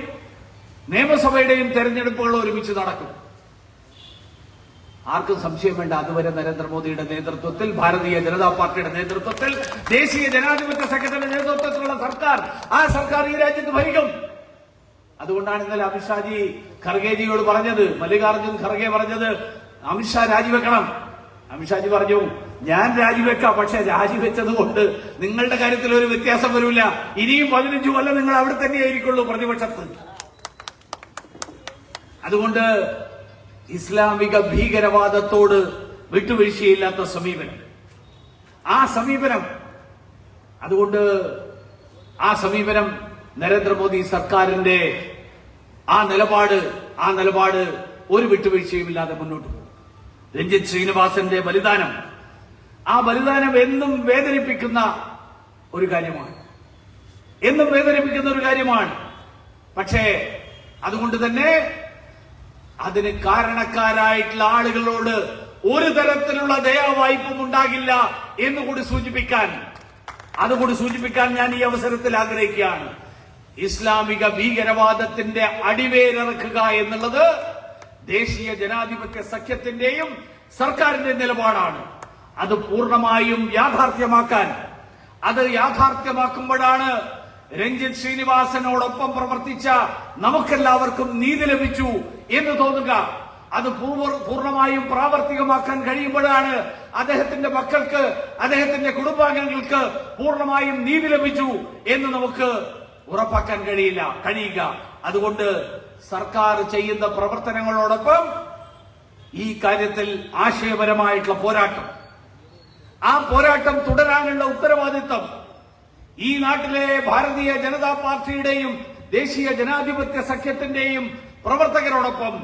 നിയമസഭയുടെയും തെരഞ്ഞെടുപ്പുകൾ ഒരുമിച്ച് നടക്കും. ആർക്കും സംശയം വേണ്ട, അതുവരെ നരേന്ദ്രമോദിയുടെ നേതൃത്വത്തിൽ, ഭാരതീയ ജനതാ പാർട്ടിയുടെ നേതൃത്വത്തിൽ, ദേശീയ ജനാധിപത്യ സഖ്യത്തിന്റെ നേതൃത്വത്തിലുള്ള സർക്കാർ, ആ സർക്കാർ ഈ രാജ്യത്ത് ഭരിക്കും. അതുകൊണ്ടാണ് ഇന്നലെ അമിത്ഷാജി ഖർഗെജിയോട് പറഞ്ഞത്, മല്ലികാർജുൻ ഖർഗെ പറഞ്ഞത്, അമിത്ഷാ രാജിവെക്കണം. അമിത്ഷാജി പറഞ്ഞു, ഞാൻ രാജിവെക്കാം, പക്ഷെ രാജിവെച്ചത് കൊണ്ട് നിങ്ങളുടെ കാര്യത്തിൽ ഒരു വ്യത്യാസം വരില്ല. ഇനിയും 15 കൊല്ലം നിങ്ങൾ അവിടെ തന്നെയായിരിക്കുള്ളൂ പ്രതിപക്ഷത്ത്. അതുകൊണ്ട് ഇസ്ലാമിക ഭീകരവാദത്തോട് വിട്ടുവീഴ്ചയില്ലാത്ത സമീപനം, ആ സമീപനം നരേന്ദ്രമോദി സർക്കാരിന്റെ ആ നിലപാട് ഒരു വിട്ടുവീഴ്ചയുമില്ലാതെ മുന്നോട്ട് പോകും. രഞ്ജിത്ത് ശ്രീനിവാസന്റെ ബലിദാനം, ആ ബലിദാനം എന്നും വേദനിപ്പിക്കുന്ന ഒരു കാര്യമാണ്. പക്ഷേ അതുകൊണ്ട് തന്നെ അതിന് കാരണക്കാരായിട്ടുള്ള ആളുകളോട് ഒരു തരത്തിലുള്ള ദയാവായ്പും ഉണ്ടാകില്ല എന്നുകൂടി സൂചിപ്പിക്കാൻ ഞാൻ ഈ അവസരത്തിൽ ആഗ്രഹിക്കുകയാണ്. ഇസ്ലാമിക ഭീകരവാദത്തിന്റെ അടിവേരിറക്കുക എന്നുള്ളത് ദേശീയ ജനാധിപത്യ സഖ്യത്തിന്റെയും സർക്കാരിന്റെ നിലപാടാണ്. അത് പൂർണ്ണമായും യാഥാർത്ഥ്യമാക്കുമ്പോഴാണ് രഞ്ജിത്ത് ശ്രീനിവാസനോടൊപ്പം പ്രവർത്തിച്ച നമുക്കെല്ലാവർക്കും നീതി ലഭിച്ചു എന്ന് തോന്നുക. അത് പൂർണ്ണമായും പ്രാവർത്തികമാക്കാൻ കഴിയുമ്പോഴാണ് അദ്ദേഹത്തിന്റെ മക്കൾക്ക്, അദ്ദേഹത്തിന്റെ കുടുംബാംഗങ്ങൾക്ക് പൂർണ്ണമായും നീതി ലഭിച്ചു എന്ന് നമുക്ക് ഉറപ്പാക്കാൻ കഴിയുക. അതുകൊണ്ട് സർക്കാർ ചെയ്യുന്ന പ്രവർത്തനങ്ങളോടൊപ്പം ഈ കാര്യത്തിൽ ആശയപരമായിട്ടുള്ള പോരാട്ടം തുടരാനുള്ള ഉത്തരവാദിത്തം ഈ നാട്ടിലെ ഭാരതീയ ജനതാ പാർട്ടിയുടെയും ദേശീയ ജനാധിപത്യ സഖ്യത്തിന്റെയും പ്രവർത്തകരോടൊപ്പം,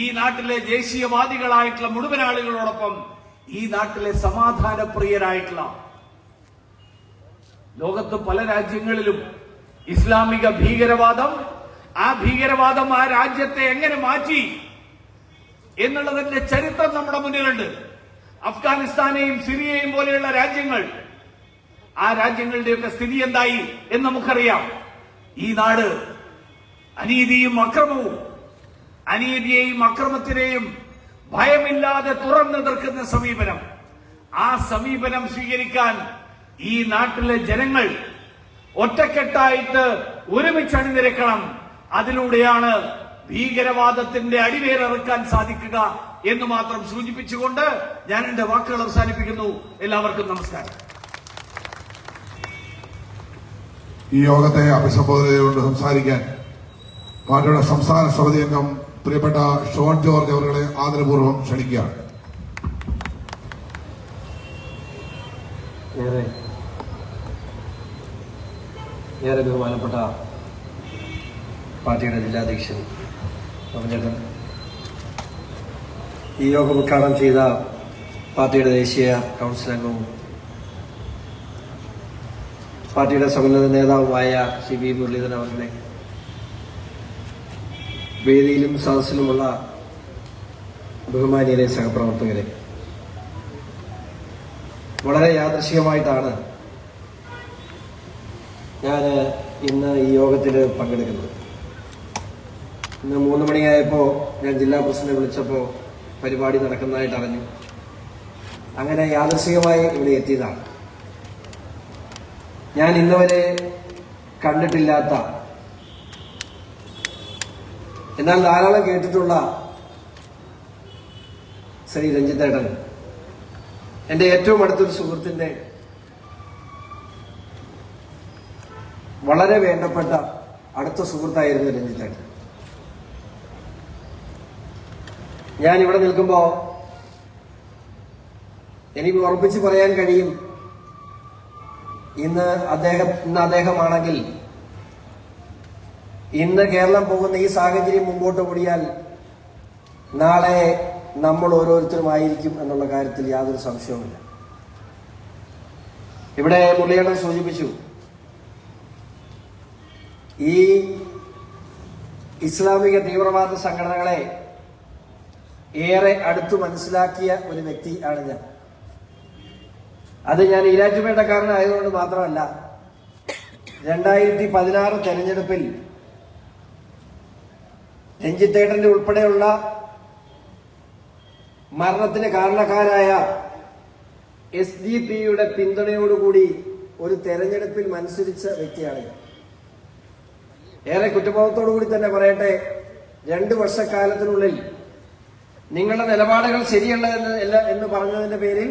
ഈ നാട്ടിലെ ദേശീയവാദികളായിട്ടുള്ള മുഴുവൻ ആളുകളോടൊപ്പം, ഈ നാട്ടിലെ സമാധാനപ്രിയരായിട്ടുള്ള, ലോകത്ത് പല രാജ്യങ്ങളിലും ഇസ്ലാമിക ഭീകരവാദം ആ രാജ്യത്തെ എങ്ങനെ മാറ്റി എന്നുള്ളതിന്റെ ചരിത്രം നമ്മുടെ മുന്നിലുണ്ട്. അഫ്ഗാനിസ്ഥാനെയും സിറിയയും പോലെയുള്ള രാജ്യങ്ങൾ, ആ രാജ്യങ്ങളുടെയൊക്കെ സ്ഥിതി എന്തായി എന്ന് നമുക്കറിയാം. ഈ നാട് അനീതിയെയും അക്രമത്തിനെയും ഭയമില്ലാതെ തുറന്നെതിർക്കുന്ന സമീപനം, ആ സമീപനം സ്വീകരിക്കാൻ ഈ നാട്ടിലെ ജനങ്ങൾ ഒറ്റക്കെട്ടായിട്ട് ഒരുമിച്ച് അണിനിരക്കണം. അതിലൂടെയാണ് ഭീകരവാദത്തിന്റെ അടിവേരിറക്കാൻ സാധിക്കുക എന്ന് മാത്രം സൂചിപ്പിച്ചുകൊണ്ട് ഞാൻ എന്റെ വാക്കുകൾ അവസാനിപ്പിക്കുന്നു. എല്ലാവർക്കും നമസ്കാരം. ഈ യോഗത്തെ അഭിസംബോധന ചെയ്തുകൊണ്ട് സംസാരിക്കാൻ പാർട്ടിയുടെ സംസ്ഥാന സമിതി അംഗം പ്രിയപ്പെട്ട ഷോൺ ജോർജ് അവരുടെ ആദരപൂർവ്വം ക്ഷണിക്കുകയാണ്. ഏറെ ബഹുമാനപ്പെട്ട പാർട്ടിയുടെ ജില്ലാധ്യക്ഷൻ പറഞ്ഞേട്ടൻ, ഈ യോഗം ഉദ്ഘാടനം ചെയ്ത പാർട്ടിയുടെ ദേശീയ കൗൺസിൽ അംഗവും പാർട്ടിയുടെ സമുന്നത നേതാവുമായ ശ്രീ വി മുരളീധരൻ അവരുടെ, വേദിയിലും സദസ്സിലുമുള്ള ബഹുമാനീയരെ സഹപ്രവർത്തകരെ, വളരെ യാദൃശ്ചികമായിട്ടാണ് ഞാൻ ഇന്ന് ഈ യോഗത്തിൽ പങ്കെടുക്കുന്നത്. ഇന്ന് 3 മണിയായപ്പോൾ ഞാൻ ജില്ലാ പ്രസിഡന്റ് വിളിച്ചപ്പോൾ പരിപാടി നടക്കുന്നതായിട്ട് അറിഞ്ഞു. അങ്ങനെ യാദൃശ്ചികമായി ഇവിടെ എത്തിയതാണ്. ഞാൻ ഇന്നുവരെ കണ്ടിട്ടില്ലാത്ത, എന്നാൽ ധാരാളം കേട്ടിട്ടുള്ള ശ്രീ രഞ്ജിത്തേട്ടൻ എൻ്റെ ഏറ്റവും അടുത്തൊരു സുഹൃത്തിന്റെ വളരെ വേണ്ടപ്പെട്ട അടുത്ത സുഹൃത്തായിരുന്നു രഞ്ജിത്തേട്ടൻ. ഞാൻ ഇവിടെ നിൽക്കുമ്പോ എനിക്ക് ഉറപ്പിച്ച് പറയാൻ കഴിയും, ഇന്ന് അദ്ദേഹമാണെങ്കിൽ ഇന്ന് കേരളം പോകുന്ന ഈ സാഹചര്യം മുമ്പോട്ട് കൂടിയാൽ നാളെ നമ്മൾ ഓരോരുത്തരുമായിരിക്കും എന്നുള്ള കാര്യത്തിൽ യാതൊരു സംശയവുമില്ല. ഇവിടെ മുരളീധരൻ സൂചിപ്പിച്ചു, ഈ ഇസ്ലാമിക തീവ്രവാദ സംഘടനകളെ ഏറെ അടുത്തു മനസ്സിലാക്കിയ ഒരു വ്യക്തി ആണ് ഞാൻ. അത് ഞാൻ ഈരാറ്റുപേട്ടക്കാരനായതുകൊണ്ട് മാത്രമല്ല, 2016 തെരഞ്ഞെടുപ്പിൽ രഞ്ജിത്തേട്ടന്റെ ഉൾപ്പെടെയുള്ള മരണത്തിന് കാരണക്കാരായ SDP-യുടെ പിന്തുണയോടുകൂടി ഒരു തെരഞ്ഞെടുപ്പിൽ മത്സരിച്ച വ്യക്തിയാണ് ഞാൻ. ഏറെ കുറ്റബോധത്തോടുകൂടി തന്നെ പറയട്ടെ, 2 വർഷക്കാലത്തിനുള്ളിൽ നിങ്ങളുടെ നിലപാടുകൾ ശരിയല്ല എന്ന് പറഞ്ഞതിന്റെ പേരിൽ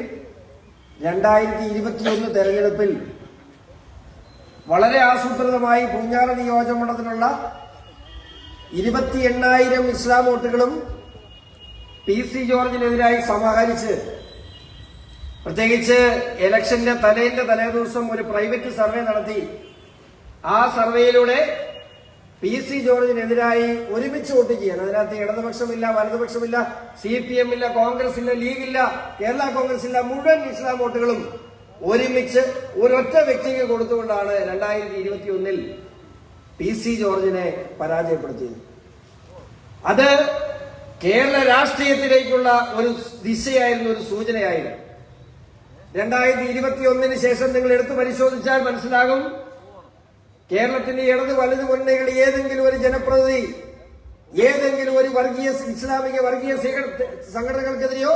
2021 തെരഞ്ഞെടുപ്പിൽ വളരെ ആസൂത്രിതമായി പൂഞ്ഞാറ നിയോജകമണ്ഡലത്തിലുള്ള 28,000 ഇസ്ലാം വോട്ടുകളും PC ജോർജിനെതിരായി സമാഹരിച്ച്, പ്രത്യേകിച്ച് ഇലക്ഷന്റെ തലേദിവസം ഒരു പ്രൈവറ്റ് സർവേ നടത്തി. ആ സർവേയിലൂടെ PC ജോർജിനെതിരായി ഒരുമിച്ച് വോട്ട് ചെയ്യാൻ, അതിനകത്ത് ഇടതുപക്ഷമില്ല, വലതുപക്ഷമില്ല, CPM ഇല്ല, കോൺഗ്രസ് ഇല്ല, ലീഗ് ഇല്ല, കേരള കോൺഗ്രസ് ഇല്ല, മുഴുവൻ ഇസ്ലാം വോട്ടുകളും ഒരുമിച്ച് ഒരൊറ്റ വ്യക്തിക്ക് കൊടുത്തുകൊണ്ടാണ് 2021 PC ജോർജിനെ പരാജയപ്പെടുത്തിയത്. അത് കേരള രാഷ്ട്രീയത്തിലേക്കുള്ള ഒരു ദിശയായിരുന്നു, ഒരു സൂചനയായിരുന്നു. 2021 ശേഷം നിങ്ങൾ എടുത്തു പരിശോധിച്ചാൽ മനസ്സിലാകും, കേരളത്തിന്റെ ഇടത് വലത് മുന്നണികൾ ഏതെങ്കിലും ഒരു ജനപ്രതിനിധി ഏതെങ്കിലും ഒരു ഇസ്ലാമിക വർഗീയ സംഘടനകൾക്കെതിരെയോ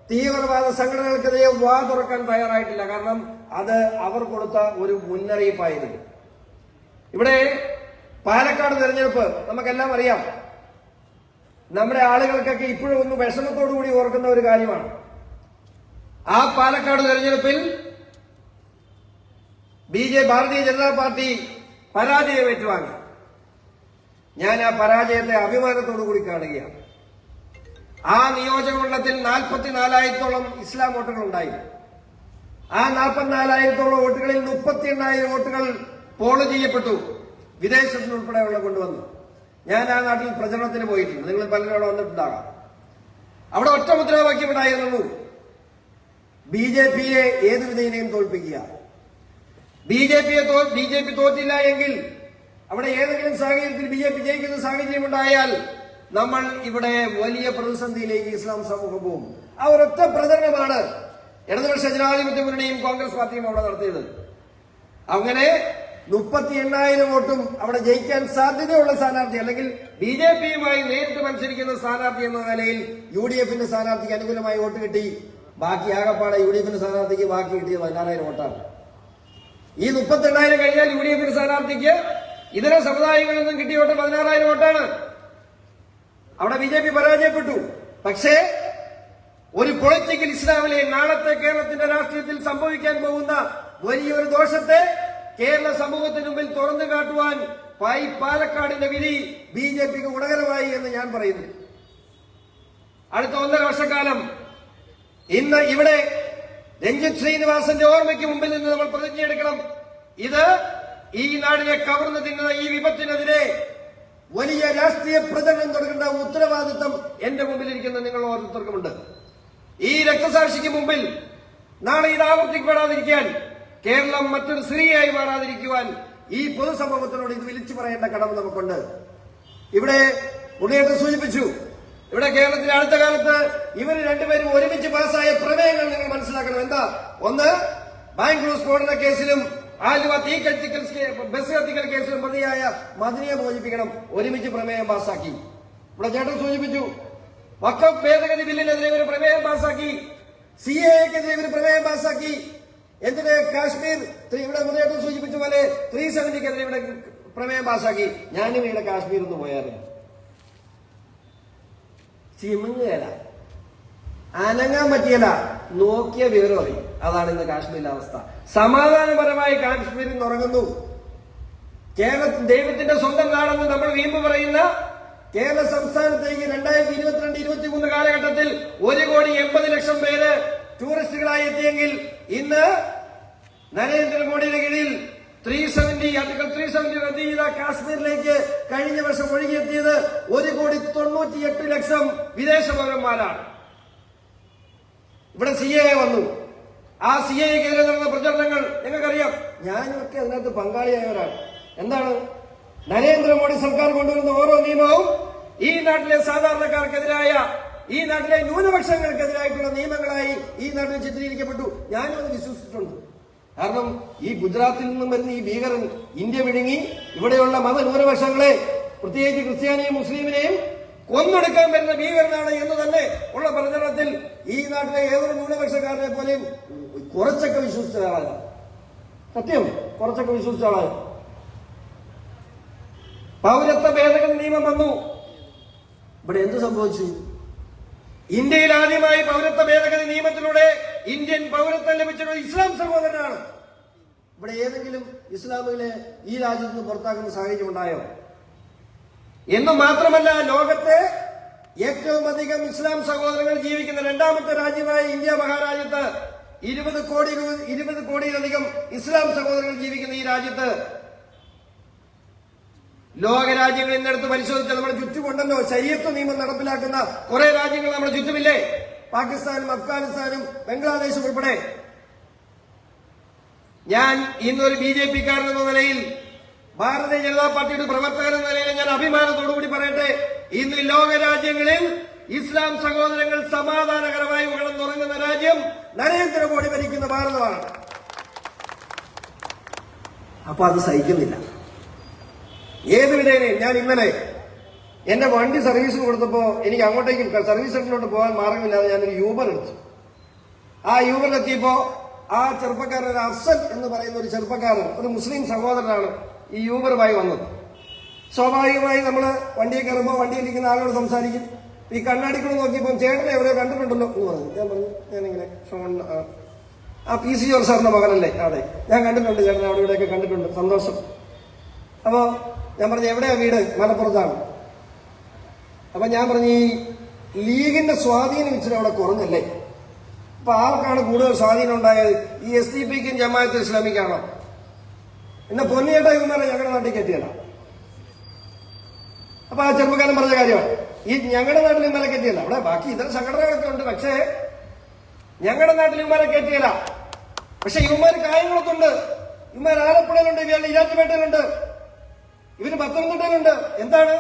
തീവ്രവാദ സംഘടനകൾക്കെതിരെയോ വാ തുറക്കാൻ തയ്യാറായിട്ടില്ല. കാരണം അത് അവർ കൊടുത്ത ഒരു മുന്നറിയിപ്പായിരുന്നു. ഇവിടെ പാലക്കാട് തെരഞ്ഞെടുപ്പ് നമുക്കെല്ലാം അറിയാം. നമ്മുടെ ആളുകൾക്കൊക്കെ ഇപ്പോഴും ഒന്ന് വിഷമത്തോടുകൂടി ഓർക്കുന്ന ഒരു കാര്യമാണ്. ആ പാലക്കാട് തെരഞ്ഞെടുപ്പിൽ ഭാരതീയ ജനതാ പാർട്ടി പരാജയം ഏറ്റുവാങ്ങി. ഞാൻ ആ പരാജയത്തെ അഭിമാനത്തോടുകൂടി കാണുകയാണ്. ആ നിയോജകമണ്ഡലത്തിൽ 44,000-ഓളം ഇസ്ലാം വോട്ടുകൾ ഉണ്ടായി. ആ 44,000-ഓളം വോട്ടുകളിൽ 38,000 വോട്ടുകൾ പോൾ ചെയ്യപ്പെട്ടു, വിദേശത്തു നിന്നുൾപ്പെടെയുള്ള കൊണ്ടുവന്നു. ഞാൻ ആ നാട്ടിൽ പ്രചരണത്തിന് പോയിട്ടുണ്ട്, നിങ്ങൾ പലരും അവിടെ വന്നിട്ടുണ്ടാകാം. അവിടെ ഒറ്റ മുദ്രാവാക്യം ഉണ്ടായിരുന്നു, BJP-യെ ഏതു വിധേനയും തോൽപ്പിക്കുക. BJP തോറ്റില്ല എങ്കിൽ, അവിടെ ഏതെങ്കിലും സാഹചര്യത്തിൽ BJP ജയിക്കുന്ന സാഹചര്യം ഉണ്ടായാൽ നമ്മൾ ഇവിടെ വലിയ പ്രതിസന്ധിയിലേക്ക് ഇസ്ലാം സമൂഹം പോകും. ആ ഒരൊറ്റ പ്രചരണമാണ് ഇടതുപക്ഷ ജനാധിപത്യ മുന്നണിയും കോൺഗ്രസ് പാർട്ടിയും അവിടെ നടത്തിയത്. അങ്ങനെ 38,000 വോട്ടും അവിടെ ജയിക്കാൻ സാധ്യതയുള്ള സ്ഥാനാർത്ഥി, അല്ലെങ്കിൽ BJP-യുമായി നേരിട്ട് മത്സരിക്കുന്ന സ്ഥാനാർത്ഥി എന്ന നിലയിൽ UDF-ന്റെ സ്ഥാനാർത്ഥിക്ക് അനുകൂലമായി വോട്ട് കിട്ടി. ബാക്കി ആകപ്പാടെ UDF-ന്റെ സ്ഥാനാർത്ഥിക്ക് ബാക്കി കിട്ടിയത് 14,000 വോട്ടാണ്. ഈ 38,000 കഴിഞ്ഞാൽ UDF-ന്റെ സ്ഥാനാർത്ഥിക്ക് ഇതര സമുദായങ്ങളിൽ നിന്നും കിട്ടിയ വോട്ട് 16,000 വോട്ടാണ്. അവിടെ BJP പരാജയപ്പെട്ടു. പക്ഷേ ഒരു പൊളിറ്റിക്കൽ ഇസ്ലാമിലെ നാളത്തെ കേരളത്തിന്റെ രാഷ്ട്രീയത്തിൽ സംഭവിക്കാൻ പോകുന്ന വലിയൊരു ദോഷത്തെ കേരള സമൂഹത്തിന് മുമ്പിൽ തുറന്നു കാട്ടുവാൻ പാലക്കാടിന്റെ വിധി BJP-ക്ക് ഗുണകരമായി എന്ന് ഞാൻ പറയുന്നു. അടുത്ത 1.5 വർഷക്കാലം ഇന്ന് ഇവിടെ രഞ്ജിത്ത് ശ്രീനിവാസന്റെ ഓർമ്മയ്ക്ക് മുമ്പിൽ നിന്ന് നമ്മൾ പ്രതിജ്ഞയെടുക്കണം. ഇത് ഈ നാടിനെ കവർന്നു തിന്നുന്ന ഈ വിപത്തിനെതിരെ വലിയ രാഷ്ട്രീയ പ്രചരണം തുടങ്ങേണ്ട ഉത്തരവാദിത്വം എന്റെ മുമ്പിലിരിക്കുന്ന നിങ്ങൾ ഓരോരുത്തർക്കുമുണ്ട്. ഈ രക്തസാക്ഷിക്ക് മുമ്പിൽ നാളെ ഇത് ആവർത്തിക്കപ്പെടാതിരിക്കാൻ, കേരളം മറ്റൊരു സിറിയയായി മാറാതിരിക്കുവാൻ ഈ പൊതുസമൂഹത്തിനോട് ഇത് വിളിച്ചു പറയേണ്ട കടമ നമുക്കുണ്ട്. ഇവിടെ മുരളീധരൻ സൂചിപ്പിച്ചു, ഇവിടെ കേരളത്തിലെ അടുത്ത കാലത്ത് ഇവർ രണ്ടുപേരും ഒരുമിച്ച് പാസ്സായ പ്രമേയങ്ങൾ നിങ്ങൾ മനസ്സിലാക്കണം. എന്താ? ഒന്ന്, ബാംഗ്ലൂർ സ്ഫോടന കേസിലും ആലുവ ബസ് കത്തിക്കൽ കേസിലും പ്രതിയായ മദനിയെ മോചിപ്പിക്കണം. ഒരുമിച്ച് പ്രമേയം പാസ്സാക്കി. ഇവിടെ ചേട്ടൻ സൂചിപ്പിച്ചു, വഖഫ് ഭേദഗതി ബില്ലിനെതിരെ ഒരു പ്രമേയം പാസ്സാക്കി, CAA-ക്കെതിരെ ഒരു പ്രമേയം പാസ്സാക്കി. എന്തിന്? കാശ്മീർ, ഇവിടെ മുരളീധരൻ സൂചിപ്പിച്ച പോലെ 370-ക്കെതിരെ ഇവിടെ പ്രമേയം പാസ്സാക്കി. ഞാനും ഇവിടെ കാശ്മീർ ഒന്ന് പോയായിരുന്നു. ചിമുങ്ങല അനങ്ങാൻ പറ്റിയല്ല, നോക്കിയ വിവരം അറിയും. അതാണ് ഇന്ന് കാശ്മീരിലെ അവസ്ഥ. സമാധാനപരമായി കാശ്മീരിൽ നിന്ന് ഉറങ്ങുന്നു. കേരളത്തിൽ ദൈവത്തിന്റെ സ്വന്തം നാടെന്ന് നമ്മൾ വീമ്പ് പറയുന്ന കേരള സംസ്ഥാനത്തേക്ക് 2022-23 കാലഘട്ടത്തിൽ 1,80,00,000 പേര് ടൂറിസ്റ്റുകളായി എത്തിയെങ്കിൽ ഇന്ന് നരേന്ദ്രമോദിയുടെ കീഴിൽ ആർട്ടിക്കിൾ 370 റദ്ദ് ചെയ്ത കാശ്മീരിലേക്ക് കഴിഞ്ഞ വർഷം ഒഴുകിയെത്തിയത് 1,98,00,000 വിദേശ പൗരന്മാരാണ്. ഇവിടെ CAA വന്നു. ആ CAAക്കെതിരെ നടന്ന പ്രചരണങ്ങൾ നിങ്ങൾക്കറിയാം. ഞാനൊക്കെ അതിനകത്ത് പങ്കാളിയായവരാണ്. എന്താണ് നരേന്ദ്രമോദി സർക്കാർ കൊണ്ടുവരുന്ന ഓരോ നിയമവും ഈ നാട്ടിലെ സാധാരണക്കാർക്കെതിരായ, ഈ നാട്ടിലെ ന്യൂനപക്ഷങ്ങൾക്കെതിരായിട്ടുള്ള നിയമങ്ങളായി ഈ നാട്ടിൽ ചിത്രീകരിക്കപ്പെട്ടു. ഞാനും അത് വിശ്വസിച്ചിട്ടുണ്ട്. കാരണം ഈ ഗുജറാത്തിൽ നിന്നും വരുന്ന ഈ ഭീകരൻ ഇന്ത്യ വിഴുങ്ങി ഇവിടെയുള്ള മതന്യൂനപക്ഷങ്ങളെ, പ്രത്യേകിച്ച് ക്രിസ്ത്യാനിയും മുസ്ലിമിനെയും കൊന്നൊടുക്കാൻ വരുന്ന ഭീകരനാണ് എന്ന് തന്നെ ഉള്ള പ്രചരണത്തിൽ ഈ നാട്ടിലെ ഏതൊരു ന്യൂനപക്ഷക്കാരനെ പോലെയും കുറച്ചൊക്കെ വിശ്വസിച്ച ആളാണ്. സത്യം, കുറച്ചൊക്കെ വിശ്വസിച്ച ആളാണ്. പൗരത്വ ഭേദഗതി നിയമം വന്നു. ഇവിടെ എന്ത് സംഭവിച്ചു? ഇന്ത്യയിൽ ആദ്യമായി പൗരത്വ ഭേദഗതി നിയമത്തിലൂടെ ഇന്ത്യൻ പൗരത്വം ലഭിച്ചത് ഇസ്ലാം സഹോദരനാണ്. ഇവിടെ ഏതെങ്കിലും ഇസ്ലാമിലെ ഈ രാജ്യത്ത് നിന്ന് പുറത്താക്കുന്ന സാഹചര്യം ഉണ്ടായോ? എന്ന് മാത്രമല്ല, ലോകത്തെ ഏറ്റവും അധികം ഇസ്ലാം സഹോദരങ്ങൾ ജീവിക്കുന്ന രണ്ടാമത്തെ രാജ്യമായ ഇന്ത്യ മഹാരാജ്യത്ത് 20 കോടിയിലധികം ഇസ്ലാം സഹോദരങ്ങൾ ജീവിക്കുന്ന ഈ രാജ്യത്ത് ലോകരാജ്യങ്ങൾ ഇന്നെടുത്ത് പരിശോധിച്ചാൽ നമ്മുടെ ചുറ്റുമുണ്ടല്ലോ. ശരീഅത്ത് നിയമം നടപ്പിലാക്കുന്ന കുറെ രാജ്യങ്ങൾ നമ്മുടെ ചുറ്റുമില്ലേ? പാകിസ്ഥാനും അഫ്ഗാനിസ്ഥാനും ബംഗ്ലാദേശും ഉൾപ്പെടെ. ഞാൻ ഇന്നൊരു BJP-കാരൻ എന്ന നിലയിൽ, ഭാരതീയ ജനതാ പാർട്ടിയുടെ പ്രവർത്തകൻ എന്ന നിലയിൽ ഞാൻ അഭിമാനത്തോടുകൂടി പറയട്ടെ, ഇന്ന് ലോകരാജ്യങ്ങളിൽ ഇസ്ലാം സഹോദരങ്ങൾ സമാധാനകരമായി കിടന്നുറങ്ങുന്ന രാജ്യം നരേന്ദ്രമോദി ഭരിക്കുന്ന ഭാരതമാണ്. അപ്പൊ അത് സഹിക്കുന്നില്ല. ഏത് വിധേനയും ഞാൻ ഇന്നലെ എന്റെ വണ്ടി സർവീസിന് കൊടുത്തപ്പോ എനിക്ക് അങ്ങോട്ടേക്ക് സർവീസ് സെന്ററിലോട്ട് പോകാൻ മാർഗമില്ലാതെ ഞാനൊരു യൂബർ എടുത്തു. ആ യൂബറിലെത്തിയപ്പോ ആ ചെറുപ്പക്കാരൻ, ഒരു അഫ്സൽ എന്ന് പറയുന്ന ഒരു ചെറുപ്പക്കാരൻ, ഒരു മുസ്ലിം സഹോദരനാണ് ഈ യൂബറുമായി വന്നത്. സ്വാഭാവികമായി നമ്മള് വണ്ടിയെ കയറുമ്പോൾ വണ്ടിയിലിരിക്കുന്ന ആളോട് സംസാരിക്കും. ഈ കണ്ണാടിക്കൂടെ നോക്കിയപ്പോൾ ചേട്ടനെ എവിടെയോ കണ്ടിട്ടുണ്ടല്ലോ എന്ന് പറഞ്ഞു. ഞാൻ പറഞ്ഞു, ഞാനിങ്ങനെ ഫോൺ, ആ PC ജോർജ് സാറിന്റെ മകനല്ലേ? അതെ, ഞാൻ കണ്ടിട്ടുണ്ട് ചേട്ടനെ, അവിടെ ഇവിടെയൊക്കെ കണ്ടിട്ടുണ്ട്, സന്തോഷം. അപ്പോ ഞാൻ പറഞ്ഞു, എവിടെയാ വീട്? മലപ്പുറത്താണ്. അപ്പൊ ഞാൻ പറഞ്ഞു, ഈ ലീഗിന്റെ സ്വാധീനം ഇച്ചിരി അവിടെ കുറഞ്ഞല്ലേ? അപ്പൊ ആർക്കാണ് കൂടുതൽ സ്വാധീനം ഉണ്ടായത്? ഈ SDP-ക്കും ജമാഅത്ത് ഇസ്ലാമിക്കാണോ? എന്നെ പൊന്നിയേട്ട ഇവന്മാരെ ഞങ്ങളുടെ നാട്ടിൽ കെട്ടിയല്ല. അപ്പൊ ആ ചെറുപ്പക്കാരൻ പറഞ്ഞ കാര്യമാണ്, ഈ ഞങ്ങളുടെ നാട്ടിൽ ഇവന്മാരെ കെട്ടിയല്ല. അവിടെ ബാക്കി ഇതര സംഘടനകളൊക്കെ ഉണ്ട്, പക്ഷേ ഞങ്ങളുടെ നാട്ടിൽ ഇവന്മാരെ കെട്ടിയല്ല. പക്ഷെ ഇവന്മാര് കായംകുളത്തുണ്ട്, ഇവന്മാർ ആലപ്പുഴയിലുണ്ട്, ഇവരുടെ ഇരാറ്റുപേട്ടയിലുണ്ട്, ഇവര് പത്തനംതിട്ടയിലുണ്ട്. എന്താണ്?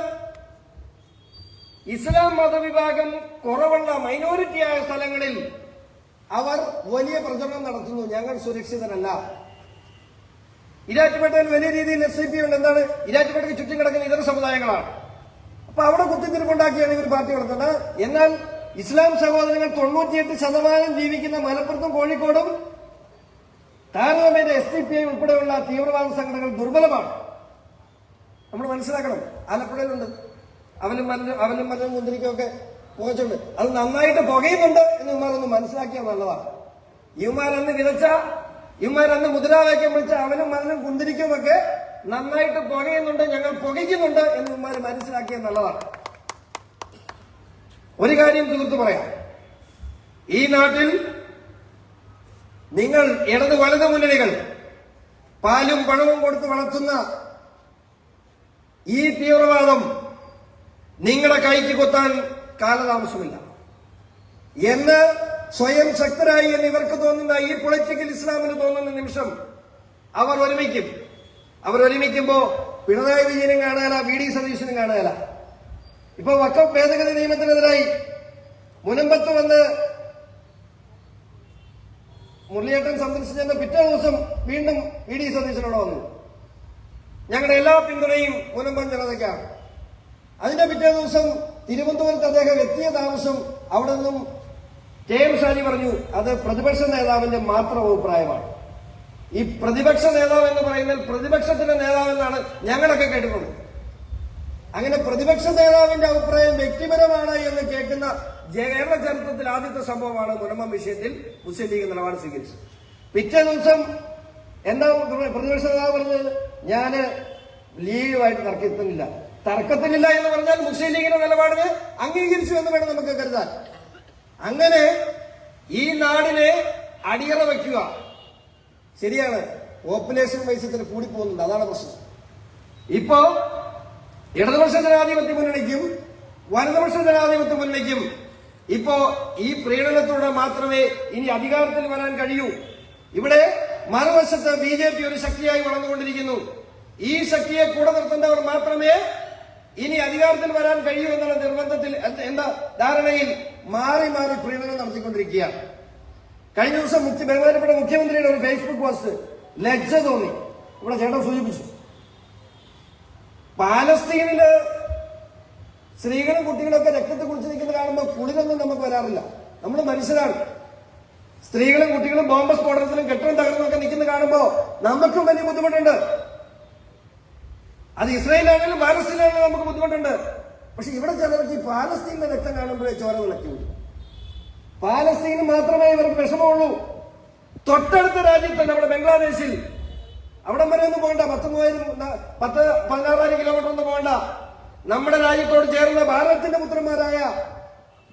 ഇസ്ലാം മതവിഭാഗം കുറവുള്ള മൈനോറിറ്റിയായ സ്ഥലങ്ങളിൽ അവർ വലിയ പ്രചരണം നടത്തുന്നു, ഞങ്ങൾ സുരക്ഷിതരല്ല. ഇരാറ്റുപേട്ടയിൽ വലിയ രീതിയിൽ SIP ഉണ്ട്. എന്താണ്? ഇരാറ്റുപേട്ടയ്ക്ക് ചുറ്റും കിടക്കുന്ന ഇതര സമുദായങ്ങളാണ്. അപ്പൊ അവിടെ കുത്തിത്തിരിപ്പുണ്ടാക്കിയാണ് ഇവർ പാർട്ടി നടത്തുന്നത്. എന്നാൽ ഇസ്ലാം സഹോദരങ്ങൾ 98% ജീവിക്കുന്ന മലപ്പുറത്തും കോഴിക്കോടും താരതമ്യേന SDPI ഉൾപ്പെടെയുള്ള തീവ്രവാദ സംഘടനകൾ ദുർബലമാണ്. നമ്മൾ മനസ്സിലാക്കണം. ആലപ്പുഴയിലുണ്ട്, അവലും മലരും മുന്തിരിക്കൊക്കെ പോയിട്ടുണ്ട്. അത് നന്നായിട്ട് പുകയുന്നുണ്ട് എന്ന് ഇവന്മാരൊന്ന് മനസ്സിലാക്കിയാൽ നല്ലതാണ്. ഇവന്മാരന്ന് വിതച്ച, ഇവന്മാരന്ന് മുദ്രാവാക്യം വിളിച്ച അവനും മലനും കുന്തിരിക്കുമൊക്കെ നന്നായിട്ട് പുകയുന്നുണ്ട്, ഞങ്ങൾ പുകയ്ക്കുന്നുണ്ട് എന്ന് ഇവന്മാർ മനസ്സിലാക്കിയാൽ നല്ലതാണ്. ഒരു കാര്യം തീർത്തു പറയാം, ഈ നാട്ടിൽ നിങ്ങൾ ഇടത് വലത് മുന്നണികൾ പാലും പഴവും കൊടുത്ത് വളർത്തുന്ന ഈ തീവ്രവാദം നിങ്ങളുടെ കൈക്ക് കൊത്താൻ കാലതാമസമില്ല എന്ന് സ്വയം ശക്തരായി എന്ന് ഇവർക്ക് തോന്നുന്ന ഈ പൊളിറ്റിക്കൽ ഇസ്ലാമിന് തോന്നുന്ന നിമിഷം അവർ ഒരുമിക്കും. അവർ ഒരുമിക്കുമ്പോ പിണറായി വിജയനും കാണുകയില്ല, VD സതീശനും കാണുകയില്ല. ഇപ്പൊ വഖഫ് ഭേദഗതി നിയമത്തിനെതിരായി മുനമ്പത്ത് വന്ന് മുരളിയേട്ടൻ സന്ദർശിച്ചതിന്റെ പിറ്റേ ദിവസം വീണ്ടും VD സതീശനോട് വന്നു. ഞങ്ങളുടെ എല്ലാ പിന്തുണയും മുനമ്പം ജനതയ്ക്കാണ്. അതിന്റെ പിറ്റേ ദിവസം തിരുവനന്തപുരത്ത് അദ്ദേഹം എത്തിയ താമസം അവിടെ നിന്നും KM ഷാജി പറഞ്ഞു, അത് പ്രതിപക്ഷ നേതാവിന്റെ മാത്രം അഭിപ്രായമാണ്. ഈ പ്രതിപക്ഷ നേതാവ് എന്ന് പറയുന്നത് പ്രതിപക്ഷത്തിന്റെ നേതാവെന്നാണ് ഞങ്ങളൊക്കെ കേട്ടിട്ടുള്ളത്. അങ്ങനെ പ്രതിപക്ഷ നേതാവിന്റെ അഭിപ്രായം വ്യക്തിപരമാണ് എന്ന് കേൾക്കുന്ന കേരള ചരിത്രത്തിൽ ആദ്യത്തെ സംഭവമാണ് മുനമ്പം വിഷയത്തിൽ മുസ്ലിം ലീഗ് നിലപാട് സ്വീകരിച്ചത്. പിറ്റേ ദിവസം എന്താ പ്രതിപക്ഷ നേതാവ് പറഞ്ഞത്? ഞാന് ലീഗുമായിട്ട് തർക്കത്തിനില്ല എന്ന് പറഞ്ഞാൽ മുസ്ലിം ലീഗിന്റെ നിലപാടിന് അംഗീകരിച്ചു എന്ന് വേണം നമുക്ക് കരുതാൻ. അങ്ങനെ ഈ നാടിനെ അടിയറ വയ്ക്കുക ശരിയാണ്. പോപ്പുലേഷൻ വൈസത്തിന് കൂടിപ്പോകുന്നുണ്ട്, അതാണ് പ്രശ്നം. ഇപ്പോ ഇടതുപക്ഷ ജനാധിപത്യ മുന്നണിക്കും വലതുപക്ഷ ജനാധിപത്യ മുന്നണിക്കും ഇപ്പോ ഈ പ്രീണനത്തോടെ മാത്രമേ ഇനി അധികാരത്തിൽ വരാൻ കഴിയൂ. ഇവിടെ മറുവശത്ത് BJP ഒരു ശക്തിയായി വളർന്നുകൊണ്ടിരിക്കുന്നു. ഈ ശക്തിയെ കൂടെ നിർത്തേണ്ടവർ മാത്രമേ ഇനി അധികാരത്തിൽ വരാൻ കഴിയൂ എന്നുള്ള നിർബന്ധത്തിൽ എന്ന ധാരണയിൽ മാറി മാറി പ്രീണനം നടത്തിക്കൊണ്ടിരിക്കുകയാണ്. കഴിഞ്ഞ ദിവസം ബഹുമാനപ്പെട്ട മുഖ്യമന്ത്രിയുടെ ഒരു ഫേസ്ബുക്ക് പോസ്റ്റ് ലജ്ജ തോന്നി. ഇവിടെ ചേട്ടൻ സൂചിപ്പിച്ചു, പാലസ്തീനില് സ്ത്രീകളും കുട്ടികളൊക്കെ രക്തത്തെ കുറിച്ച് നിൽക്കുന്നത് കാണുമ്പോൾ കുളിരൊന്നും നമുക്ക് വരാറില്ല. നമ്മൾ മനുഷ്യരാണ്. സ്ത്രീകളും കുട്ടികളും ബോംബ് സ്ഫോടനത്തിലും കെട്ടിടം തകർന്നൊക്കെ നിൽക്കുന്നത് കാണുമ്പോൾ നമുക്കും വലിയ ബുദ്ധിമുട്ടുണ്ട്. അത് ഇസ്രായേലാണെങ്കിലും പാലസ്തീനാണെങ്കിലും നമുക്ക് ബുദ്ധിമുട്ടുണ്ട്. പക്ഷെ ഇവിടെ ചിലർക്ക് ഈ പാലസ്തീനിലെ രക്തം കാണുമ്പോഴേ ചോര വിളക്കുള്ളൂ. പാലസ്തീന് മാത്രമേ ഇവർക്ക് വിഷമമുള്ളൂ. തൊട്ടടുത്ത രാജ്യത്ത് നമ്മുടെ ബംഗ്ലാദേശിൽ അവിടം വരെ ഒന്നും പോകണ്ട, 16,000 കിലോമീറ്റർ ഒന്നും പോകണ്ട. നമ്മുടെ രാജ്യത്തോട് ചേർന്ന ഭാരതത്തിന്റെ പുത്രന്മാരായ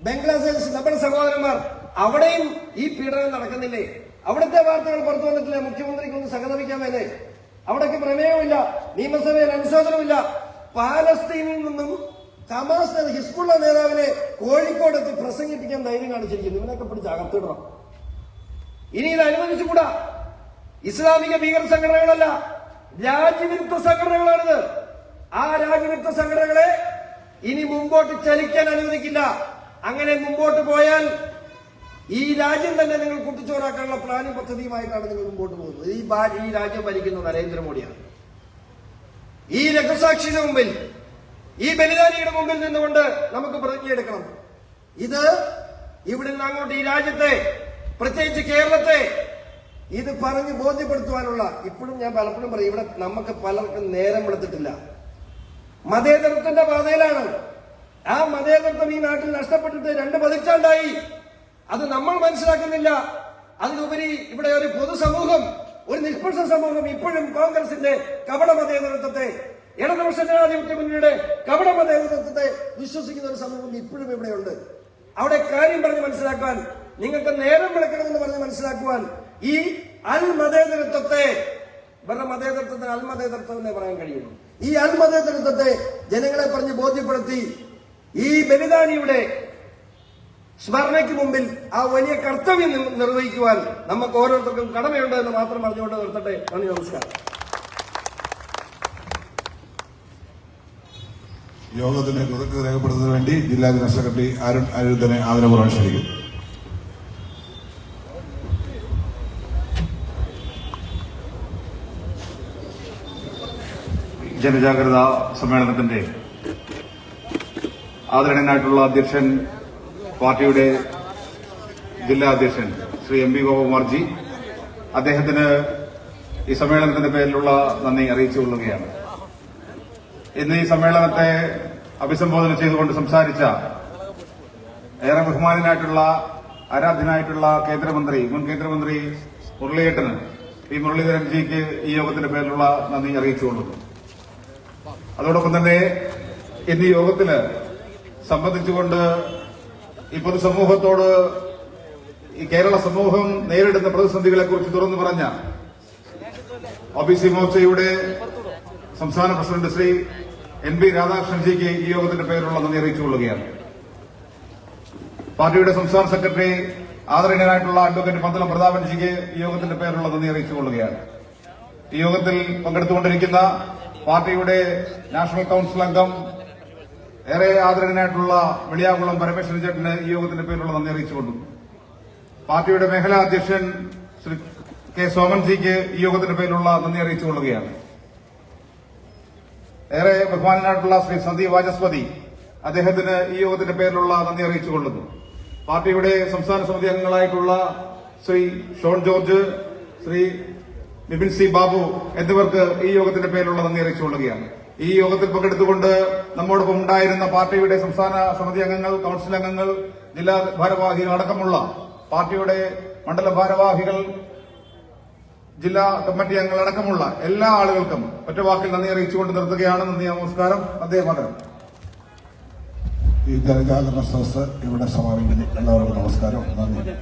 ബംഗ്ലാദേശ് നമ്മുടെ സഹോദരന്മാർ, അവിടെയും ഈ പീഡനം നടക്കുന്നില്ലേ? അവിടുത്തെ വാർത്തകൾ പുറത്തു വന്നിട്ടില്ലേ? മുഖ്യമന്ത്രിക്കൊന്ന് സഹതപിക്കാൻ മേലെ. അവിടേക്ക് പ്രമേയമില്ല, നിയമസഭയിൽ അനുശോചനമില്ല. പാലസ്തീനിൽ നിന്നും ഹമാസ് ഹിസ്ബുള്ള നേതാവിനെ കോഴിക്കോടെത്തി പ്രസംഗിപ്പിക്കാൻ ധൈര്യം കാണിച്ചിരിക്കുന്നു. ഇവനൊക്കെ പിടിച്ച് അകത്തിടണം. ഇനി ഇത് അനുവദിച്ചുകൂടാ. ഇസ്ലാമിക ഭീകര സംഘടനകളല്ല, രാജ്യവിരുദ്ധ സംഘടനകളാണിത്. ആ രാജ്യവിരുദ്ധ സംഘടനകളെ ഇനി മുമ്പോട്ട് ചലിക്കാൻ അനുവദിക്കില്ല. അങ്ങനെ മുമ്പോട്ട് പോയാൽ ഈ രാജ്യം തന്നെ നിങ്ങൾ കുട്ടിച്ചോറാക്കാനുള്ള പ്ലാനും പദ്ധതിയുമായിട്ടാണ് നിങ്ങൾ മുമ്പോട്ട് പോകുന്നത്. ഈ രാജ്യം ഭരിക്കുന്ന നരേന്ദ്രമോദിയാണ്. ഈ രക്തസാക്ഷിയുടെ മുമ്പിൽ, ഈ ബലിദാനിയുടെ മുമ്പിൽ നിന്നുകൊണ്ട് നമുക്ക് പ്രതിജ്ഞയെടുക്കണം. ഇത് ഇവിടെ നിന്ന് അങ്ങോട്ട് ഈ രാജ്യത്തെ, പ്രത്യേകിച്ച് കേരളത്തെ ഇത് പറഞ്ഞ് ബോധ്യപ്പെടുത്തുവാനുള്ള, ഇപ്പോഴും ഞാൻ പലപ്പോഴും പറയും, ഇവിടെ നമുക്ക് പലർക്കും നേരം വെളുത്തിട്ടില്ല. മതേതരത്വത്തിന്റെ പാതയിലാണ്. ആ മതേതരത്വം ഈ നാട്ടിൽ നഷ്ടപ്പെട്ടിട്ട് 2 പതിറ്റാണ്ടായി. അത് നമ്മൾ മനസ്സിലാക്കുന്നില്ല. അതിലുപരി ഇവിടെ ഒരു പൊതുസമൂഹം, ഒരു നിഷ്പക്ഷ സമൂഹം ഇപ്പോഴും കോൺഗ്രസിന്റെ കപട മതേതരത്വത്തെ, ഇടതുപക്ഷ ജനാധിപത്യ മുന്നണിയുടെ കപട മതേതരത്വത്തെ വിശ്വസിക്കുന്ന ഒരു സമൂഹം ഇപ്പോഴും ഇവിടെയുണ്ട്. അവിടെ കാര്യം പറഞ്ഞ് മനസ്സിലാക്കാൻ, നിങ്ങൾക്ക് നേരം വിളക്കണമെന്ന് പറഞ്ഞ് മനസ്സിലാക്കുവാൻ ഈ മതേതരത്വത്തെ, ഇവരുടെ മതേതരത്വത്തിന് മതേതരത്വം എന്നേ പറയാൻ കഴിയുള്ളൂ. ഈ മതേതരത്വത്തെ ജനങ്ങളെ പറഞ്ഞ് ബോധ്യപ്പെടുത്തി ഈ ബലിദാനിയുടെ സ്മരണയ്ക്ക് മുമ്പിൽ ആ വലിയ കർത്തവ്യം നിർവഹിക്കുവാൻ നമുക്ക് ഓരോരുത്തർക്കും കടമയുണ്ട് എന്ന് മാത്രം പറഞ്ഞുകൊണ്ട് നിർത്തട്ടെ. നന്ദി, നമസ്കാരം. യോഗത്തിന് കൃതജ്ഞത രേഖപ്പെടുത്തുന്നതിന് വേണ്ടി ജില്ലാ ജനറൽ സെക്രട്ടറി അരുൺ അനിരുദ്ധനെ ആദരപൂർവ്വം ക്ഷണിക്കുന്നു. ജനജാഗ്രതാ സമ്മേളനത്തിന്റെ ആദരണീയനായിട്ടുള്ള അധ്യക്ഷൻ, പാർട്ടിയുടെ ജില്ലാ അധ്യക്ഷൻ ശ്രീ MP ഗോപകുമാർജി, അദ്ദേഹത്തിന് ഈ സമ്മേളനത്തിന്റെ പേരിലുള്ള നന്ദി അറിയിച്ചുകൊള്ളുകയാണ്. ഇന്ന് ഈ സമ്മേളനത്തെ അഭിസംബോധന ചെയ്തുകൊണ്ട് സംസാരിച്ച ഏറെ ബഹുമാനനായിട്ടുള്ള, ആരാധ്യനായിട്ടുള്ള കേന്ദ്രമന്ത്രി, മുൻ കേന്ദ്രമന്ത്രി മുരളീധരന്, പി മുരളീധരൻജിക്ക് ഈ യോഗത്തിന്റെ പേരിലുള്ള നന്ദി അറിയിച്ചുകൊള്ളുന്നു. അതോടൊപ്പം തന്നെ ഇന്ന് ഈ യോഗത്തില് സംബന്ധിച്ചുകൊണ്ട് ഈ പൊതുസമൂഹത്തോട് ഈ കേരള സമൂഹം നേരിടുന്ന പ്രതിസന്ധികളെക്കുറിച്ച് തുറന്നു പറഞ്ഞ OBC മോർച്ചയുടെ സംസ്ഥാന പ്രസിഡന്റ് ശ്രീ NB രാധാകൃഷ്ണൻജിക്ക് ഈ യോഗത്തിന്റെ പേരിലുള്ള നന്ദി അറിയിച്ചുകൊള്ളുകയാണ്. പാർട്ടിയുടെ സംസ്ഥാന സെക്രട്ടറി ആദരണീയനായിട്ടുള്ള അഡ്വക്കേറ്റ് പന്തളം പ്രതാപൻജിക്ക് ഈ യോഗത്തിന്റെ പേരിലുള്ള നന്ദി അറിയിച്ചുകൊള്ളുകയാണ്. ഈ യോഗത്തിൽ പങ്കെടുത്തുകൊണ്ടിരിക്കുന്ന പാർട്ടിയുടെ നാഷണൽ കൌൺസിൽ അംഗം, ഏറെ ആദരണീയനായിട്ടുള്ള വെളിയാകുളം പരമേശ്വരൻ ചേട്ടന് ഈ യോഗത്തിന്റെ പേരിലുള്ള നന്ദി അറിയിച്ചുകൊള്ളുന്നു. പാർട്ടിയുടെ മേഖലാ അധ്യക്ഷൻ ശ്രീ K സോമൻജിക്ക് ഈ യോഗത്തിന്റെ പേരിലുള്ള നന്ദി അറിയിച്ചുകൊള്ളുകയാണ്. ഏറെ ബഹുമാനനായിട്ടുള്ള ശ്രീ സന്ദീപ് വാചസ്പതി, അദ്ദേഹത്തിന് ഈ യോഗത്തിന്റെ പേരിലുള്ള നന്ദി അറിയിച്ചുകൊള്ളുന്നു. പാർട്ടിയുടെ സംസ്ഥാന സമിതി അംഗങ്ങളായിട്ടുള്ള ശ്രീ ഷോൺ ജോർജ്, ശ്രീ ബിപിൻ C ബാബു എന്നിവർക്ക് ഈ യോഗത്തിന്റെ പേരിലുള്ള നന്ദി അറിയിച്ചുകൊള്ളുകയാണ്. ഈ യോഗത്തിൽ പങ്കെടുത്തുകൊണ്ട് നമ്മോടൊപ്പം ഉണ്ടായിരുന്ന പാർട്ടിയുടെ സംസ്ഥാന സമിതി അംഗങ്ങൾ, കൌൺസിൽ അംഗങ്ങൾ, ജില്ലാ ഭാരവാഹികൾ അടക്കമുള്ള പാർട്ടിയുടെ മണ്ഡല ഭാരവാഹികൾ, ജില്ലാ കമ്മിറ്റി അംഗങ്ങൾ അടക്കമുള്ള എല്ലാ ആളുകൾക്കും ഒറ്റവാക്കിൽ നന്ദി അറിയിച്ചുകൊണ്ട് നിർത്തുകയാണ്. നന്ദി, നമസ്കാരം. വന്ദേ മാതരം. ഈ ജനജാഗരണ സദസ്സ് ഇവിടെ സമാപിക്കുന്നു. എല്ലാവർക്കും നമസ്കാരം, നന്ദി.